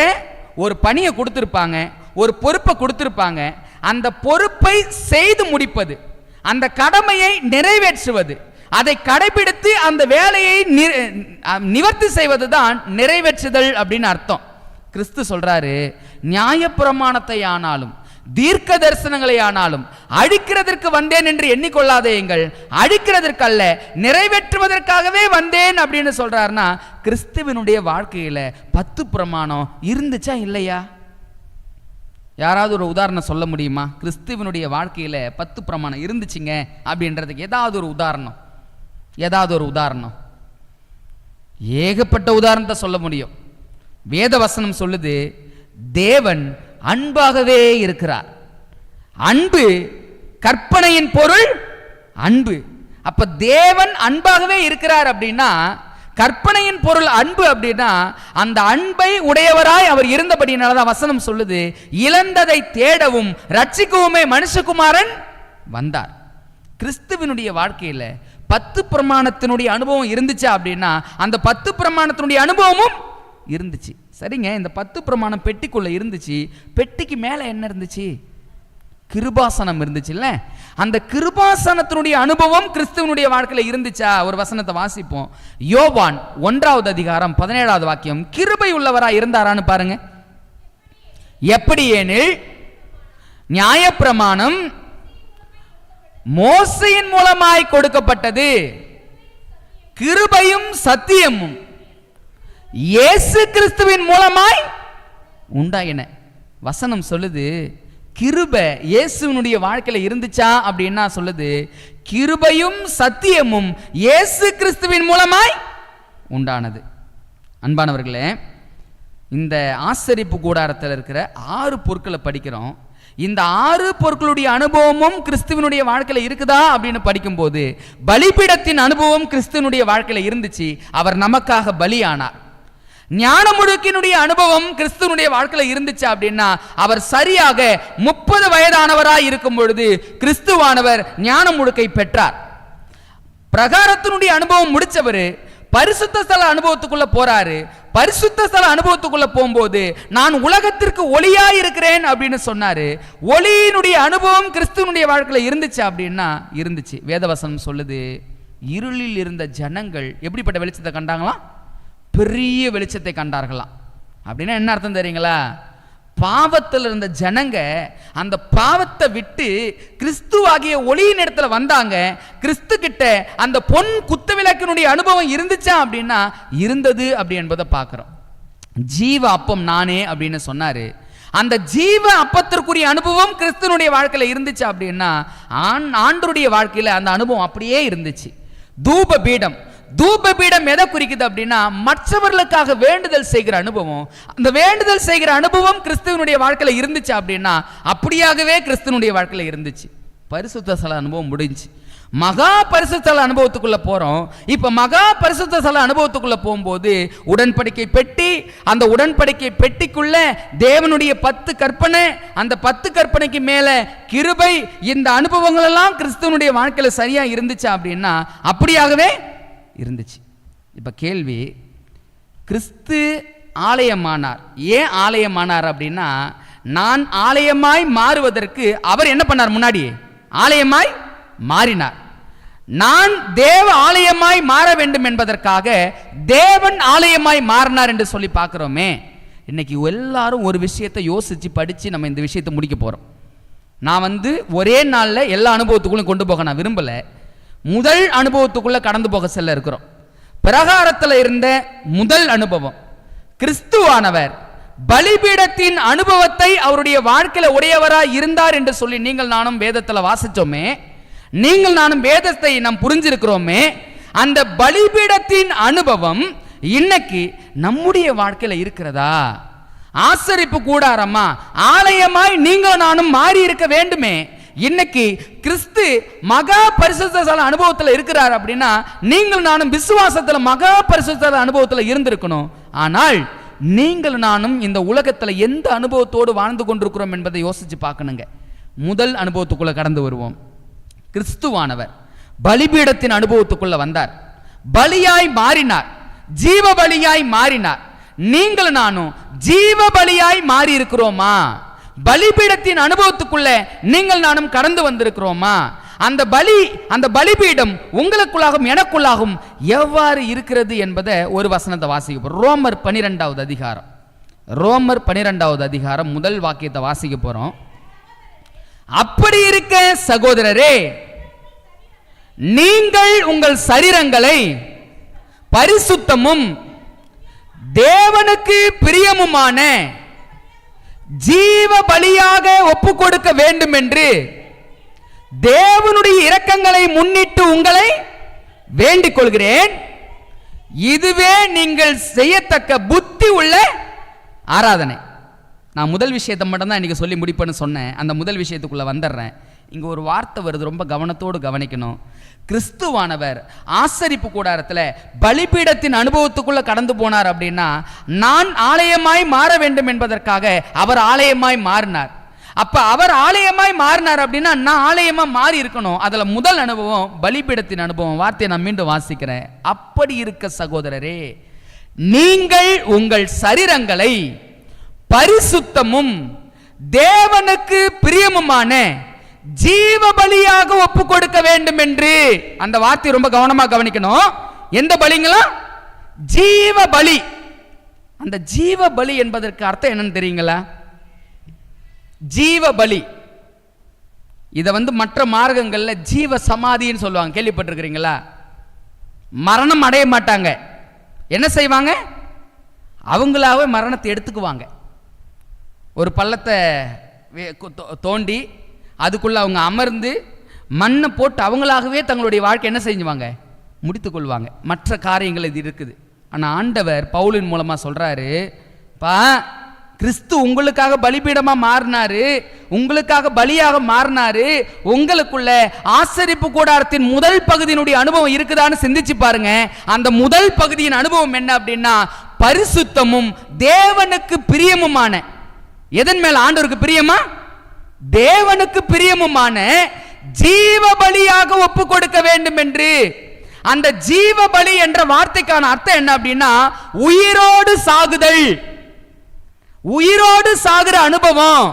ஒரு பணியை கொடுத்துருப்பாங்க, ஒரு பொறுப்பை கொடுத்துருப்பாங்க, அந்த பொறுப்பை செய்து முடிப்பது, அந்த கடமையை நிறைவேற்றுவது, அதை கடைபிடித்து அந்த வேலையை நிவர்த்தி செய்வது தான் நிறைவேற்றுதல் அப்படின்னு அர்த்தம். கிறிஸ்து சொல்றாரு, நியாயப்பிரமாணத்தை ஆனாலும் தீர்க்க தரிசனங்களை ஆனாலும் அழிக்கிறதற்கு வந்தேன் என்று எண்ணிக்கொள்ளாதேங்கள், அழிக்கிறதற்கு அல்ல நிறைவேற்றுவதற்காகவே வந்தேன் அப்படின்னு சொல்றாருன்னா, கிறிஸ்துவனுடைய வாழ்க்கையில 10 பிரமாணம் இருந்துச்சா இல்லையா? யாராவது ஒரு உதாரணம் சொல்ல முடியுமா? கிறிஸ்துவனுடைய வாழ்க்கையில 10 பிரமாணம் இருந்துச்சுங்க அப்படின்றதுக்கு ஏதாவது ஒரு உதாரணம், ஏதாவது ஒரு உதாரணம்? ஏகப்பட்ட உதாரணத்தை சொல்ல முடியும். வேத வசனம் சொல்லுது, தேவன் அன்பாகவே இருக்கிறார். அன்பு கற்பனையின் பொருள் அன்பு. அப்ப தேவன் அன்பாகவே இருக்கிறார் அப்படின்னா, கற்பனையின் பொருள் அன்பு அப்படின்னா, அந்த அன்பை உடையவராய் அவர் இருந்தபடினாலதான் வசனம் சொல்லுது, இழந்ததை தேடவும் ரட்சிக்கவுமே மனுஷகுமாரன் வந்தார். கிறிஸ்துவனுடைய வாழ்க்கையில 10 பிரமாணத்தினுடைய அனுபவம் இருந்துச்சு அப்படின்னா, அந்த 10 பிரமாணத்தினுடைய அனுபவமும் இருந்துச்சு. சரிங்க, இந்த 10 பிரமாணம் பெட்டிக்குள்ள இருந்துச்சு. பெட்டிக்கு மேல என்ன இருந்துச்சு? கிருபாசனம் இருந்துச்சுல்ல. அந்த கிருபாசனத்தினுடைய அனுபவம் கிறிஸ்துவனுடைய வாழ்க்கையில இருந்துச்சா? ஒரு வசனத்தை வாசிப்போம். யோவான் 1வது அதிகாரம் 17வது வாக்கியம். கிருபை உள்ளவராய் இருந்தாரான்னு பாருங்க. எப்படி எனில், நியாயப்பிரமாணம் மோசையின் மூலமாய் கொடுக்கப்பட்டது, கிருபையும் சத்தியமும் இயேசு கிறிஸ்துவின் மூலமாய் உண்டாயின. வசனம் சொல்லுது, கிருபை இயேசுனுடைய வாழ்க்கையில இருந்துச்சா அப்படின்னா சொல்லுது, கிருபையும் சத்தியமும் இயேசு கிறிஸ்துவின் மூலமாய் உண்டானது. அன்பானவர்களே, இந்த ஆசரிப்பு கூடாரத்தில் இருக்கிற 6 பொருட்களை படிக்கிறோம். இந்த 6 பொருட்களுடைய அனுபவமும் கிறிஸ்துவனுடைய வாழ்க்கையில இருக்குதா அப்படின்னு படிக்கும்போது, பலிபீடத்தின் அனுபவம் கிறிஸ்துவனுடைய வாழ்க்கையில இருந்துச்சு. அவர் நமக்காக பலியானார். ஞானமுழுக்கினுடைய அனுபவம் கிறிஸ்துவனுடைய வாழ்க்கையில இருந்துச்சு அப்படின்னா, அவர் சரியாக 30 வயதானவராய் இருக்கும் பொழுது கிறிஸ்துவானவர் ஞானமுழுக்கை பெற்றார். பிரகாரத்தினுடைய அனுபவம் முடிச்சவர் பரிசுத்த ஸ்தல அனுபவத்துக்குள்ள போறாரு. பரிசுத்த ஸ்தல அனுபவத்துக்குள்ள போகும்போது, நான் உலகத்திற்கு ஒளியாய் இருக்கிறேன் அப்படின்னு சொன்னாரு. ஒளியினுடைய அனுபவம் கிறிஸ்துவனுடைய வாழ்க்கையில இருந்துச்சு அப்படின்னா இருந்துச்சு. வேதவசனம் சொல்லுது, இருளில் இருந்த ஜனங்கள் எப்படிப்பட்ட வெளிச்சத்தை கண்டாங்களாம்? பெரிய வெளிச்சத்தை கண்டார்களாம். அப்படின்னா என்ன அர்த்தம் தெரியுங்களா? பாவத்தில் இருந்த ஜனங்க அந்த பாவத்தை விட்டு கிறிஸ்துவாகிய ஒளியின் இடத்துல வந்தாங்க. கிறிஸ்து கிட்ட அந்த பொன் குத்துவிளக்கினுடைய அனுபவம் இருந்துச்சா அப்படின்னா இருந்தது அப்படி என்பதை பார்க்கிறோம். ஜீவ அப்பம் நானே அப்படின்னு சொன்னாரு. அந்த ஜீவ அப்பத்திற்குரிய அனுபவம் கிறிஸ்துவனுடைய வாழ்க்கையில இருந்துச்சு அப்படின்னா, ஆண்டருடைய வாழ்க்கையில அந்த அனுபவம் அப்படியே இருந்துச்சு. தூப பீடம், தூப பீடம் எதை குறிக்குது அப்படின்னா, மற்றவர்களுக்காக வேண்டுதல் செய்கிற அனுபவம். அந்த வேண்டுதல் செய்கிற அனுபவம் கிறிஸ்துவனுடைய வாழ்க்கையில இருந்துச்சு அப்படின்னா அப்படியாகவே கிறிஸ்துவனுடைய வாழ்க்கையில இருந்துச்சு. பரிசுத்த ஸ்தல அனுபவம் முடிஞ்சு மகா பரிசுத்த ஸ்தல அனுபவத்துக்குள்ள போறோம். இப்ப மகா பரிசுத்த ஸ்தல அனுபவத்துக்குள்ள போகும்போது, உடன்படிக்கை பெட்டி, அந்த உடன்படிக்கை பெட்டிக்குள்ள தேவனுடைய 10 கற்பனை, அந்த 10 கற்பனைக்கு மேல கிருபை, இந்த அனுபவங்கள் எல்லாம் கிறிஸ்துவனுடைய வாழ்க்கையில சரியா இருந்துச்சு அப்படின்னா அப்படியாகவே இருந்துச்சு. இப்ப கேள்வி, கிறிஸ்து ஆலயமானார். ஏன் ஆலயமானார் அப்படின்னா, நான் ஆலயமாய் மாறுவதற்கு அவர் என்ன பண்ணார்? முன்னாடி ஆலயமாய் மாறினார். நான் தேவ ஆலயமாய் மாற வேண்டும் என்பதற்காக தேவன் ஆலயமாய் மாறினார் என்று சொல்லி பார்க்கிறோமே. இன்னைக்கு எல்லாரும் ஒரு விஷயத்தை யோசிச்சு படிச்சு நம்ம இந்த விஷயத்தை முடிக்க போறோம். நான் ஒரே நாள்ல எல்லா அனுபவத்துக்குள்ளும் கொண்டு போக நான் விரும்பல. முதல் அனுபவத்துக்குள்ள கடந்து போக செல்ல இருக்கிறோம். பிரகாரத்தில் இருந்த முதல் அனுபவம், கிறிஸ்துவானவர் பலிபீடத்தின் அனுபவத்தை அவருடைய வாழ்க்கையில உடையவராய் இருந்தார் என்று சொல்லி நீங்கள் நானும் வேதத்தில் வாசிச்சோமே, நீங்கள் நானும் வேதத்தை நாம் புரிஞ்சிருக்கிறோமே. அந்த பலிபீடத்தின் அனுபவம் இன்னைக்கு நம்முடைய வாழ்க்கையில இருக்கிறதா? ஆசரிப்பு கூடாரமா ஆலயமாய் நீங்கள் நானும் மாறி இருக்க வேண்டுமே. இன்னைக்கு கிறிஸ்து மகா பரிசுத்த ஸ்தல அனுபவத்தில் இருக்கிறார் அப்படின்னா, நீங்கள் நானும் விசுவாசத்துல மகா பரிசுத்த ஸ்தல அனுபவத்தில் இருந்திருக்கணும். ஆனால் நீங்கள் நானும் இந்த உலகத்துல எந்த அனுபவத்தோடு வாழ்ந்து கொண்டிருக்கிறோம் என்பதை யோசிச்சு பார்க்கணுங்க. முதல் அனுபவத்துக்குள்ள கடந்து வருவோம். கிறிஸ்துவானவர் பலிபீடத்தின் அனுபவத்துக்குள்ள வந்தார். பலியாய் மாறினார், ஜீவ பலியாய் மாறினார். நீங்கள் நானும் ஜீவ பலியாய் மாறி இருக்கிறோமா? பலிபீடத்தின் அனுபவத்துக்குள்ள நீங்கள் நானும் கடந்து வந்திருக்கிறோமா? அந்த பலிபீடம் உங்களுக்குள்ளாகும் எனக்குள்ளாகும் எவ்வாறு இருக்கிறது என்பதை ஒரு வசனத்தை வாசிக்க. ரோமர் 12வது அதிகாரம், ரோமர் 12வது அதிகாரம் முதல் வாக்கியத்தை வாசிக்க போறோம். அப்படி இருக்க சகோதரரே, நீங்கள் உங்கள் சரீரங்களை பரிசுத்தமும் தேவனுக்கு பிரியமுமான ஜீவ பலியாக ஒப்பு கொடுக்க வேண்டும் என்று தேவனுடைய இரக்கங்களை முன்னிட்டு உங்களை வேண்டிக் கொள்கிறேன். இதுவே நீங்கள் செய்யத்தக்க புத்தி உள்ள ஆராதனை. நான் முதல் விஷயத்தை மட்டும் தான் இன்னைக்கு சொல்லி முடிப்பேன்னு சொன்னேன். அந்த முதல் விஷயத்துக்குள்ள வந்துடுறேன். இங்க ஒரு வார்த்தை வருது, ரொம்ப கவனத்தோடு கவனிக்கணும். கிறிஸ்துவானவர் ஆசரிப்பு கூடாரத்தில் பலிபீடத்தின் அனுபவத்துக்குள்ள கடந்து போனார் அப்படின்னா, நான் ஆலயமாய் மாற வேண்டும் என்பதற்காக அவர் ஆலயமாய் மாறினார். அப்ப அவர் ஆலயமாய் மாறினார் அப்படின்னா நான் ஆலயமா மாறி இருக்கணும். அதுல முதல் அனுபவம் பலிபீடத்தின் அனுபவம். வார்த்தையை நான் மீண்டும் வாசிக்கிறேன். அப்படி இருக்க சகோதரரே, நீங்கள் உங்கள் சரீரங்களை பரிசுத்தமும் தேவனுக்கு பிரியமுமான ஜீவ பலியாக ஒப்பு கொடுக்க வேண்டும் என்று. அந்த வார்த்தை ரொம்ப கவனமா கவனிக்கணும். எந்த பலிங்களா? ஜீவ பலி. அந்த ஜீவ பலி என்பதற்கு அர்த்தம் என்னன்னு தெரியுங்களா? ஜீவ பலி இதை மற்ற மார்க்கங்கள்ல ஜீவ சமாதின்னு சொல்லுவாங்க. கேள்விப்பட்டிருக்கிறீங்களா? மரணம் அடைய மாட்டாங்க. என்ன செய்வாங்க? அவங்களாவே மரணத்தை எடுத்துக்குவாங்க. ஒரு பள்ளத்தை தோண்டி அதுக்குள்ள அவங்க அமர்ந்து மண்ணை போட்டு அவங்களாகவே தங்களுடைய வாழ்க்கை என்ன செஞ்சுவாங்க? முடித்துக் கொள்வாங்க. மற்ற காரியங்கள் இது இருக்குது. ஆனால் ஆண்டவர் பவுலின் மூலமா சொல்றாரு, பா கிறிஸ்து உங்களுக்காக பலிபீடமா மாறினாரு, உங்களுக்காக பலியாக மாறினாரு. உங்களுக்குள்ள ஆசரிப்பு கூடாரத்தின் முதல் பகுதியினுடைய அனுபவம் இருக்குதான்னு சிந்திச்சு பாருங்க. அந்த முதல் பகுதியின் அனுபவம் என்ன அப்படின்னா, பரிசுத்தமும் தேவனுக்கு பிரியமுமான. எதன் மேல ஆண்டவருக்கு பிரியமா? தேவனுக்கு பிரியமுமான ஜீவ பலியாக ஒப்பு கொடுக்க வேண்டும் என்று. அந்த ஜீவ பலி என்ற வார்த்தைக்கான அர்த்தம் என்ன அப்படின்னா, உயிரோடு சாகுதல், உயிரோடு சாகிற அனுபவம்.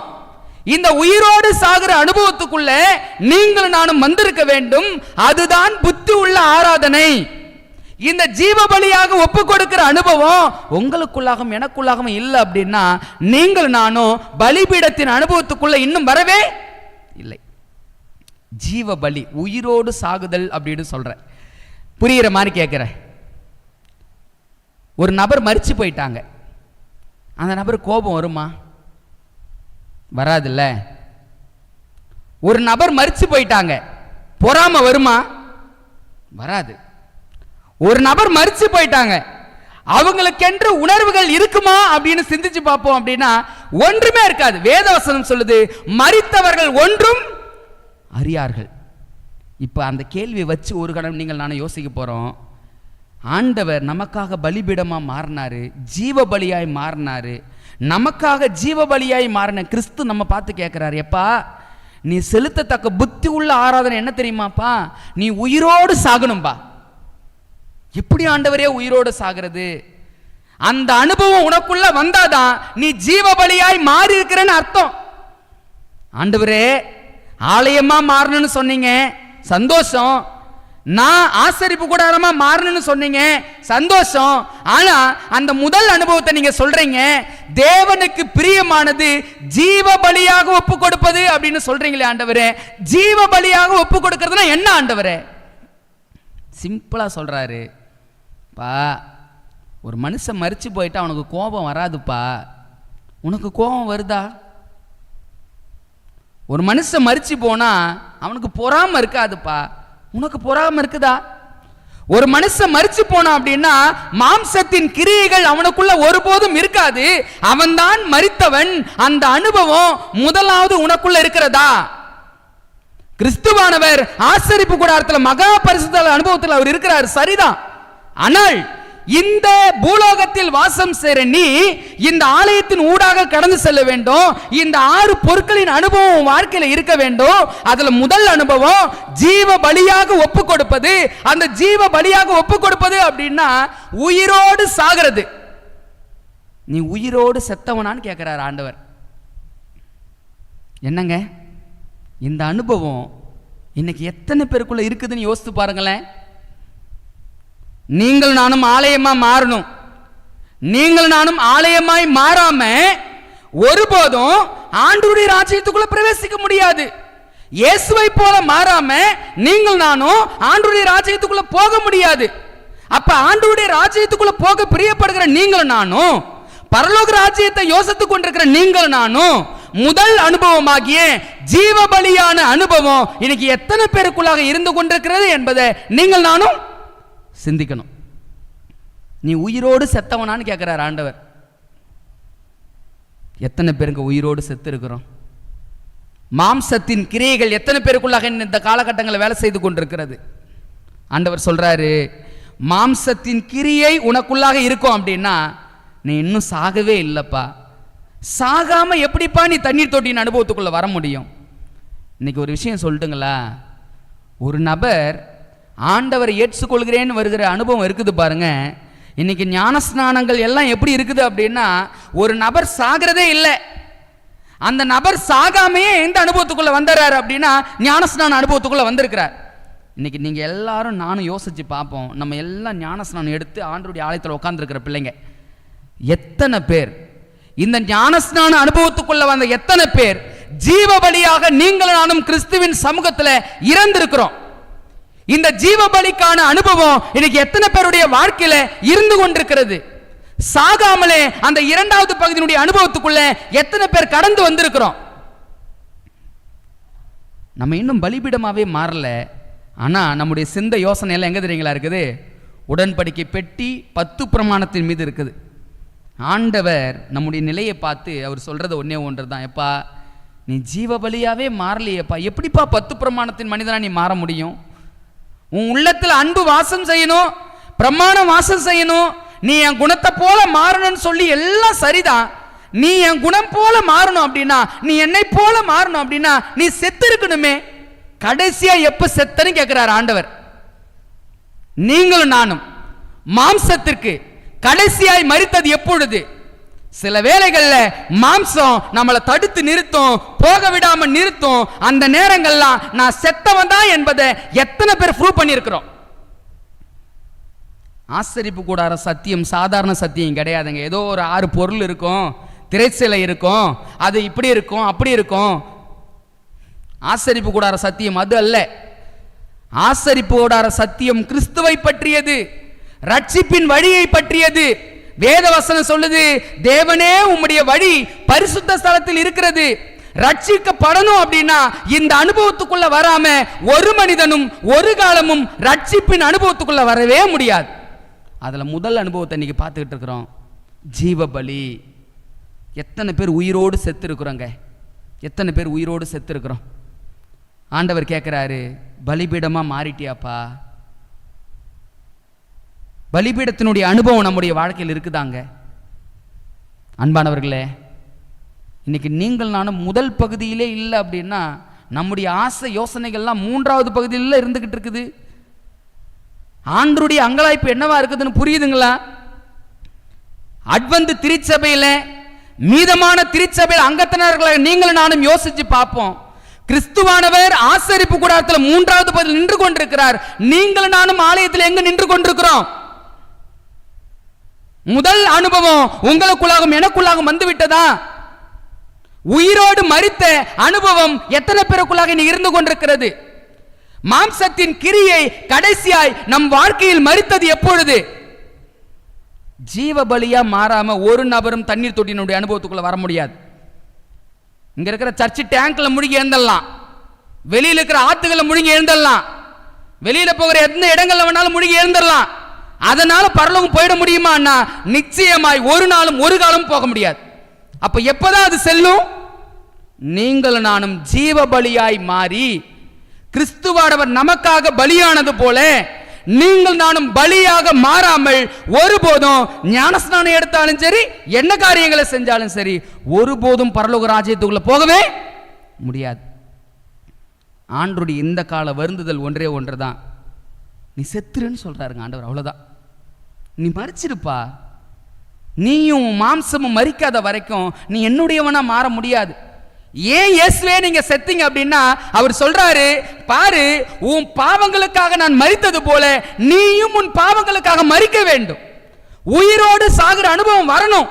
இந்த உயிரோடு சாகிற அனுபவத்துக்குள்ள நீங்கள் நானும் வந்திருக்க வேண்டும். அதுதான் புத்தி உள்ள ஆராதனை. இந்த ஜீவ பலியாக ஒப்பு கொடுக்கிற அனுபவம் உங்களுக்குள்ளாகவும் எனக்குள்ளாகவும் இல்லை அப்படின்னா நீங்கள் நானும் பலிபீடத்தின் அனுபவத்துக்குள்ள இன்னும் வரவே இல்லை. ஜீவ பலி, உயிரோடு சாகுதல் அப்படின்னு சொல்றேன். புரிகிற மாதிரி கேட்கிறேன். ஒரு நபர் மரிச்சு போயிட்டாங்க. அந்த நபர் கோபம் வருமா? வராதுல்ல. ஒரு நபர் மரிச்சு போயிட்டாங்க, பொறாம வருமா? வராது. ஒரு நபர் மரிச்சு போயிட்டாங்க, அவங்களுக்கென்று உணர்வுகள் இருக்குமா அப்படின்னு சிந்திச்சு பார்ப்போம் அப்படின்னா ஒன்றுமே இருக்காது. வேதவசனம் சொல்லுது, மரித்தவர்கள் ஒன்றும் அறியார்கள். இப்ப அந்த கேள்வியை வச்சு ஒரு கணம் நீங்கள் நானும் யோசிக்க போறோம். ஆண்டவர் நமக்காக பலிபீடமா மாறினாரு, ஜீவ பலியாய் மாறினாரு. நமக்காக ஜீவ பலியாய் மாறின கிறிஸ்து நம்ம பார்த்து கேட்கிறாரு, எப்பா நீ செலுத்தத்தக்க புத்தி உள்ள ஆராதனை என்ன தெரியுமாப்பா? நீ உயிரோடு சாகணும்பா. எப்படி ஆண்டவரே உயிரோடு சாகிறது? அந்த அனுபவம் உனக்குள்ள வந்தாதான் நீ ஜீவ பலியாய் மாறி இருக்கிறன்னு அர்த்தம். ஆண்டவரே ஆலயமா மாறணும்னு சொன்னீங்க, சந்தோஷம். நான் ஆசரிப்பு கூடாரமா மாறணும்னு சொன்னீங்க, சந்தோஷம். ஆனா அந்த முதல் அனுபவத்தை நீங்க சொல்றீங்க, தேவனுக்கு பிரியமானது ஜீவ பலியாக ஒப்பு கொடுப்பது அப்படின்னு சொல்றீங்களே ஆண்டவரே. ஜீவ பலியாக ஒப்பு கொடுக்கிறதுனா என்ன ஆண்டவரே? சிம்பிளா சொல்றாரு, பா ஒரு மனுஷன் மரிச்சு போயிட்டா அவனுக்கு கோபம் வராதுப்பா. உனக்கு கோபம் வருதா? ஒரு மனுஷன் மரிச்சு போனா அவனுக்கு பொறாம இருக்காதுப்பா. உனக்கு பொறாம இருக்குதா? ஒரு மனுஷன் மரிச்சு போனா அப்படின்னா மாம்சத்தின் கிரியைகள் அவனுக்குள்ள ஒருபோதும் இருக்காது. அவன்தான் மரித்தவன். அந்த அனுபவம் முதலாவது உனக்குள்ள இருக்கிறதா? கிறிஸ்துவானவர் ஆசரிப்பு கூடாரத்தில் மகா பரிசுத்த அனுபவத்தில் அவர் இருக்கிறார், சரிதான். ஆனால் இந்த பூலோகத்தில் வாசம் செய்ற நீ இந்த ஆலயத்தின் ஊடாக கடந்து செல்ல வேண்டும். இந்த 6 பொருட்களின் அனுபவம் வாழ்க்கையில இருக்க வேண்டும். அதுல முதல் அனுபவம் ஜீவ பலியாக ஒப்பு கொடுப்பது. அந்த ஜீவ பலியாக ஒப்பு கொடுப்பது அப்படின்னா உயிரோடு சாகிறது. நீ உயிரோடு செத்தவனான்னு கேட்கிறார் ஆண்டவர். என்னங்க இந்த அனுபவம் இன்னைக்கு எத்தனை பேருக்குள்ள இருக்குதுன்னு யோசித்து பாருங்களேன். நீங்கள் நானும் ஆலயமா மாறணும். நீங்கள் நானும் ஆலயமாய் மாறாம ஒருபோதும் ஆண்டவருடைய ராஜ்யத்துக்குள்ள பிரவேசிக்க முடியாது. இயேசுவை போல மாறாம நீங்கள் நானும் ஆண்டவருடைய ராஜ்யத்துக்குள்ள போக முடியாது. அப்ப ஆண்டவருடைய ராஜ்யத்துக்குள்ள போக பிரியப்படுகிற நீங்கள் நானும், பரலோக ராஜ்யத்தை யோசித்துக் கொண்டிருக்கிற நீங்கள் நானும், முதல் அனுபவமாகிய ஜீவ பலியான அனுபவம் இன்னைக்கு எத்தனை பேருக்குள்ளாக இருந்து கொண்டிருக்கிறது என்பதை நீங்கள் நானும் சிந்திக்கணும். நீ உயிரோடு செத்தவனான்னு கேட்கிறார் ஆண்டவர். எத்தனை பேருக்கு உயிரோடு செத்து இருக்கிறோம்? மாம்சத்தின் கிரியைகள் எத்தனை பேருக்குள்ளாக இந்த காலகட்டங்களில் வேலை செய்து கொண்டிருக்கிறது? ஆண்டவர் சொல்றாரு, மாம்சத்தின் கிரியை உனக்குள்ளாக இருக்கும் அப்படின்னா நீ இன்னும் சாகவே இல்லப்பா. சாகாம எப்படிப்பா நீ தண்ணீர் தொட்டியின் அனுபவத்துக்குள்ள வர முடியும்? இன்னைக்கு ஒரு விஷயம் சொல்லட்டுங்களா, ஒரு நபர் ஆண்டவரை ஏற்றுக்கொள்கிறேன்னு வருகிற அனுபவம் இருக்குது பாருங்க. இன்னைக்கு ஞானஸ்நானங்கள் எல்லாம் எப்படி இருக்குது அப்படின்னா, ஒரு நபர் சாகிறதே இல்லை, அந்த நபர் சாகாமையே எந்த அனுபவத்துக்குள்ள வந்துறாரு அப்படின்னா ஞானஸ்நான அனுபவத்துக்குள்ள வந்திருக்கிறார். இன்னைக்கு நீங்க எல்லாரும் நானும் யோசிச்சு பார்ப்போம், நம்ம எல்லாம் ஞானஸ்நானம் எடுத்து ஆண்டவருடைய ஆலயத்தில் உட்கார்ந்துருக்கிற பிள்ளைங்க எத்தனை பேர் இந்த ஞானஸ்நான அனுபவத்துக்குள்ள வந்த எத்தனை பேர் ஜீவ பலியாக நீங்கள் நானும் கிறிஸ்துவின் சமூகத்தில் இறந்திருக்கிறோம்? இந்த ஜீவ பலிக்கான அனுபவம் இன்னைக்கு எத்தனை பேருடைய வாழ்க்கையில இருந்து கொண்டிருக்கிறது? சாகாமலே அந்த இரண்டாவது பகுதியினுடைய அனுபவத்துக்குள்ள எத்தனை பேர் கடந்து வந்திருக்கிறோம்? நம்ம இன்னும் பலிபீடமாவே மாறல. ஆனா நம்முடைய சிந்த யோசனை எல்லாம் எங்க தெரியுங்களா இருக்குது? உடன்படிக்கை பெட்டி 10 பிரமாணத்தின் மீது இருக்குது. ஆண்டவர் நம்முடைய நிலையை பார்த்து அவர் சொல்றது ஒன்னே ஒன்று தான், எப்பா நீ ஜீவ பலியாவே மாறலையேப்பா, எப்படிப்பா 10 பிரமாணத்தின் மனிதனா நீ மாற முடியும்? உன் உள்ளத்தில் அன்பு வாசம் செய்யணும், பிரமாணம் வாசம் செய்யணும், நீ என் குணத்தை போல மாறணும்னு சொல்லி எல்லாம் சரிதான். நீ என் குணம் போல மாறணும் அப்படின்னா, நீ என்னை போல மாறணும் அப்படின்னா நீ செத்து இருக்கணுமே. கடைசியா எப்ப செத்தன்னு கேட்கிறார் ஆண்டவர். நீங்களும் நானும் மாம்சத்திற்கு கடைசியாய் மரித்தது எப்பொழுது? சில வேளைகள்ல மாம்சம் நம்மளை தடுத்து நிறுத்தும், போக விடாம நிறுத்தும். அந்த நேரங்கள்லாம் நான் செத்தவன் தான் என்பதை எத்தனை பேர் ப்ரூவ் பண்ணியிருக்கிறோம்? ஆசரிப்பு கூடார சத்தியம் சாதாரண சத்தியம் கிடையாதுங்க. ஏதோ ஒரு 6 பொருள் இருக்கும், திரைச்சிலை இருக்கும், அது இப்படி இருக்கும் அப்படி இருக்கும். ஆசரிப்பு கூடார சத்தியம் அது அல்ல. ஆசரிப்பு கூடார சத்தியம் கிறிஸ்துவை பற்றியது, ரட்சிப்பின் வழியை பற்றியது. வேத வசனம் சொல்லுது, தேவனே உம்முடைய வழி பரிசுத்த ஸ்தலத்தில் இருக்கிறது. ரட்சிக்கப்படணும் அப்படின்னா இந்த அனுபவத்துக்குள்ள வராம ஒரு மனிதனும் ஒரு காலமும் ரட்சிப்பின் அனுபவத்துக்குள்ள வரவே முடியாது. அதுல முதல் அனுபவத்தை இன்னைக்கு பார்த்துக்கிட்டு இருக்கிறோம், ஜீவ பலி. எத்தனை பேர் உயிரோடு செத்து இருக்கிறோங்க? எத்தனை பேர் உயிரோடு செத்து இருக்கிறோம்? ஆண்டவர் கேட்கிறாரு, பலிபீடமா மாறிட்டியாப்பா? பலிபீடத்தினுடைய அனுபவம் நம்முடைய வாழ்க்கையில் இருக்குதாங்க? அன்பானவர்களே, இன்னைக்கு நீங்கள் நானும் முதல் பகுதியிலே இல்லை அப்படின்னா நம்முடைய ஆசை யோசனைகள்லாம் 3வது பகுதியில் இருந்துகிட்டு இருக்குது. ஆண்டருடைய அங்கலாய்ப்பு என்னவா இருக்குதுன்னு புரியுதுங்களா? அட்வென்ட் திருச்சபையில மீதமான திருச்சபையில் அங்கத்தினர்களை நீங்கள் நானும் யோசிச்சு பார்ப்போம். கிறிஸ்துவானவர் ஆசரிப்பு கூடாரத்தில் 3வது பகுதியில் நின்று கொண்டிருக்கிறார். நீங்கள் நானும் ஆலயத்தில் எங்க நின்று கொண்டிருக்கிறோம்? முதல் அனுபவம் உங்களுக்குள்ளாகும் எனக்குள்ளாகும் வந்து விட்டதா? உயிரோடு மரித்த அனுபவம் எத்தனை பேருக்குள்ளாக இருந்து கொண்டிருக்கிறது? மாம்சத்தின் கிரியை கடைசியாய் நம் வாழ்க்கையில் மரித்தது எப்பொழுது? ஜீவ பலியா மாறாம ஒரு நபரும் தண்ணீர் தொட்டியினுடைய அனுபவத்துக்குள்ள வர முடியாது. இங்க இருக்கிற சர்ச் டேங்க்ல முழுகி எழுந்தலாம், வெளியில இருக்கிற ஆத்துக்களை முழுகி எழுந்தலாம், வெளியில போகிற எந்த இடங்கள்ல வேணாலும் முழுகி எழுந்தலாம். அதனால பரலோகம் போயிட முடியுமா? நிச்சயமாய் ஒரு நாளும் ஒரு காலம் போக முடியாது. அப்ப எப்பதான் அது செல்லும்? நீங்கள் நானும் ஜீவ பலியாய் மாறி கிறிஸ்துவானவர் நமக்காக பலியானது போல நீங்கள் நானும் பலியாக மாறாமல் ஒருபோதும் ஞானஸ்நானம் எடுத்தாலும் சரி, என்ன காரியங்களை செஞ்சாலும் சரி, ஒருபோதும் பரலோக ராஜ்யத்துக்குள்ள போகவே முடியாது. ஆண்டருடைய இந்த கால வருந்துதல் ஒன்றே ஒன்றுதான், நீ செத்துருன்னு சொல்றாருங்க ஆண்டவர். அவ்வளவுதான், நீ மரிச்சிருப்பா. நீயும் மாம்சமும் மரிக்காத வரைக்கும் நீ என்னுடையவனா மாற முடியாது. ஏன் இயேசுவே நீங்க செத்தீங்க அப்படின்னா அவர் சொல்றாரு, பாரு உன் பாவங்களுக்காக நான் மரித்தது போல நீயும் உன் பாவங்களுக்காக மரிக்க வேண்டும். உயிரோடு சாகிற அனுபவம் வரணும்,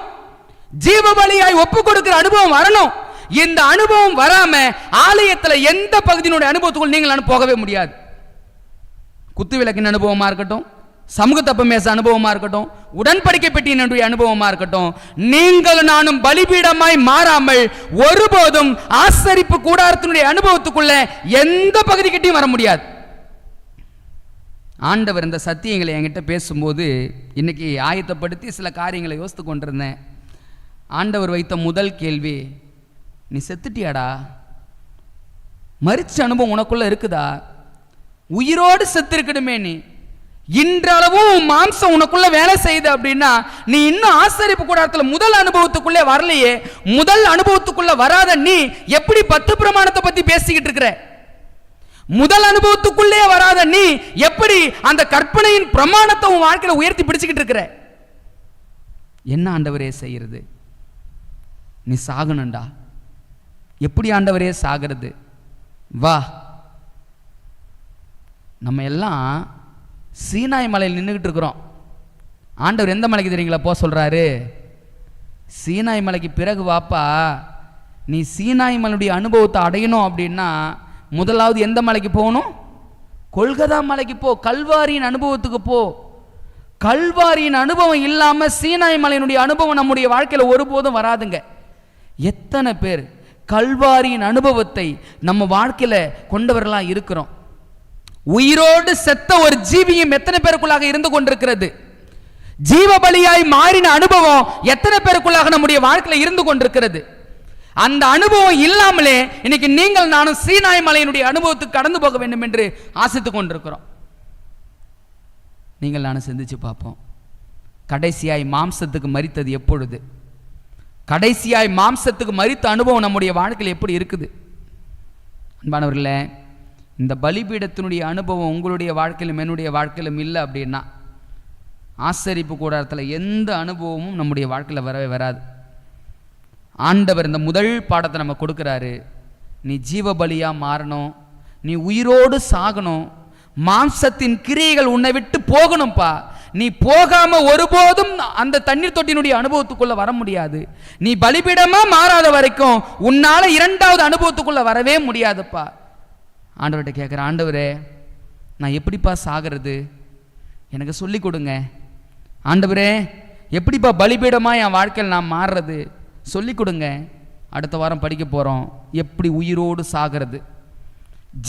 ஜீவ பலியாய் ஒப்பு கொடுக்கிற அனுபவம் வரணும். இந்த அனுபவம் வராம ஆலயத்தில் எந்த பகுதியினுடைய அனுபவத்துக்குள் நீங்கள் போகவே முடியாது. குத்து விளக்கின் அனுபவமா இருக்கட்டும், சமூக தப்பமேச அனுபவமா இருக்கட்டும், உடன்படிக்கை பெட்டியினுடைய அனுபவமா இருக்கட்டும், நீங்கள் நானும் பலிபீடமாய் மாறாமல் ஒருபோதும் ஆசரிப்பு கூடாரத்தினுடைய அனுபவத்துக்குள்ள எந்த பகுதி கிட்டையும் வர முடியாது. ஆண்டவர் இந்த சத்தியங்களை என்கிட்ட பேசும்போது இன்னைக்கு ஆயத்தப்படுத்தி சில காரியங்களை யோசித்து கொண்டிருந்தேன். ஆண்டவர் வைத்த முதல் கேள்வி, நீ செத்துட்டியாடா? மரிச்ச அனுபவம் உனக்குள்ள இருக்குதா? உயிரோடு செத்து இருக்கணுமே. நீ இன்றளவும் மாம்சம் உனக்குள்ள வேலை செய்யுது அப்படின்னா நீ இன்னும் ஆசரிப்பு கூடாரத்தில் முதல் அனுபவத்துக்குள்ளே வரலையே. முதல் அனுபவத்துக்குள்ள வராத நீ எப்படி 10 பிரமாணத்தை பத்தி பேசிக்கிட்டு இருக்கிற? முதல் அனுபவத்துக்குள்ளே வராத நீ எப்படி அந்த கற்பனையின் பிரமாணத்தை உன் வாழ்க்கையில உயர்த்தி பிடிச்சுக்கிட்டு இருக்கிற? என்ன ஆண்டவரே செய்யறது? நீ சாகணும்டா. எப்படி ஆண்டவரே சாகிறது? வா. நம்ம எல்லாம் சீனாய் மலையில் நின்றுகிட்டு இருக்கிறோம். ஆண்டவர் எந்த மலைக்கு தெரியுங்களா போக சொல்றாரு? சீனாய் மலைக்கு பிறகு வாப்பா. நீ சீனாய் மலையுடைய அனுபவத்தை அடையணும் அப்படின்னா முதலாவது எந்த மலைக்கு போகணும்? கொல்கதா மலைக்கு போ. கல்வாரியின் அனுபவத்துக்கு போ. கல்வாரியின் அனுபவம் இல்லாம சீனாய் மலையினுடைய அனுபவம் நம்முடைய வாழ்க்கையில் ஒருபோதும் வராதுங்க. எத்தனை பேர் கல்வாரியின் அனுபவத்தை நம்ம வாழ்க்கையில கொண்டவர்களா இருக்கிறோம்? உயிரோடு செத்த ஒரு ஜீவியம் எத்தனை பேருக்குள்ளாக இருந்து கொண்டிருக்கிறது? ஜீவ பலியாய் மாறின அனுபவம் எத்தனை பேருக்குள்ளாக நம்முடைய வாழ்க்கையில இருந்து கொண்டிருக்கிறது? அந்த அனுபவம் இல்லாமலே இன்னைக்கு நீங்கள் நானும் சீனாய் மலையினுடைய அனுபவத்துக்கு கடந்து போக வேண்டும் என்று ஆசித்துக் கொண்டிருக்கிறோம். நீங்கள் நானும் சிந்திச்சு பார்ப்போம். கடைசியாய் மாம்சத்துக்கு மரித்தது எப்பொழுது? கடைசியாய் மாம்சத்துக்கு மரித்த அனுபவம் நம்முடைய வாழ்க்கையில் எப்படி இருக்குது? அன்பானவர்களே, இந்த பலிபீடத்தினுடைய அனுபவம் உங்களுடைய வாழ்க்கையிலும் என்னுடைய வாழ்க்கையிலும் இல்லை அப்படின்னா ஆசரிப்பு கூடாரத்தில் எந்த அனுபவமும் நம்முடைய வாழ்க்கையில் வரவே வராது. ஆண்டவர் இந்த முதல் பாடத்தை நம்ம கொடுக்குறாரு. நீ ஜீவ பலியா மாறணும், நீ உயிரோடு சாகணும், மாம்சத்தின் கிரியைகள் உன்னை விட்டு போகணும்பா. நீ போகாம ஒருபோதும் அந்த தண்ணீர் தொட்டியினுடைய அனுபவத்துக்குள்ள வர முடியாது. நீ பலிபீடமா மாறாத வரைக்கும் உன்னால இரண்டாவது அனுபவத்துக்குள்ள வரவே முடியாதுப்பா. ஆண்டவர்கிட்ட கேட்குற, ஆண்டவரே நான் எப்படிப்பா சாகிறது? எனக்கு சொல்லி கொடுங்க. ஆண்டவரே எப்படிப்பா பலிபீடமா என் வாழ்க்கையில் நான் மாறுறது சொல்லி கொடுங்க. அடுத்த வாரம் படிக்க போறோம், எப்படி உயிரோடு சாகிறது,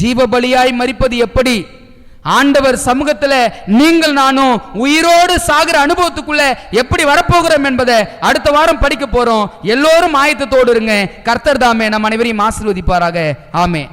ஜீவ பலியாய் மரிப்பது எப்படி, ஆண்டவர் சமூகத்தில் நீங்கள் நானும் உயிரோடு சாகிற அனுபவத்துக்குள்ள எப்படி வரப்போகிறோம் என்பதை அடுத்த வாரம் படிக்க போறோம். எல்லோரும் ஆயத்தத்தோடு இருங்க. கர்த்தர் தாமே நம் அனைவரையும் ஆசீர்வதிப்பாராக. ஆமென்.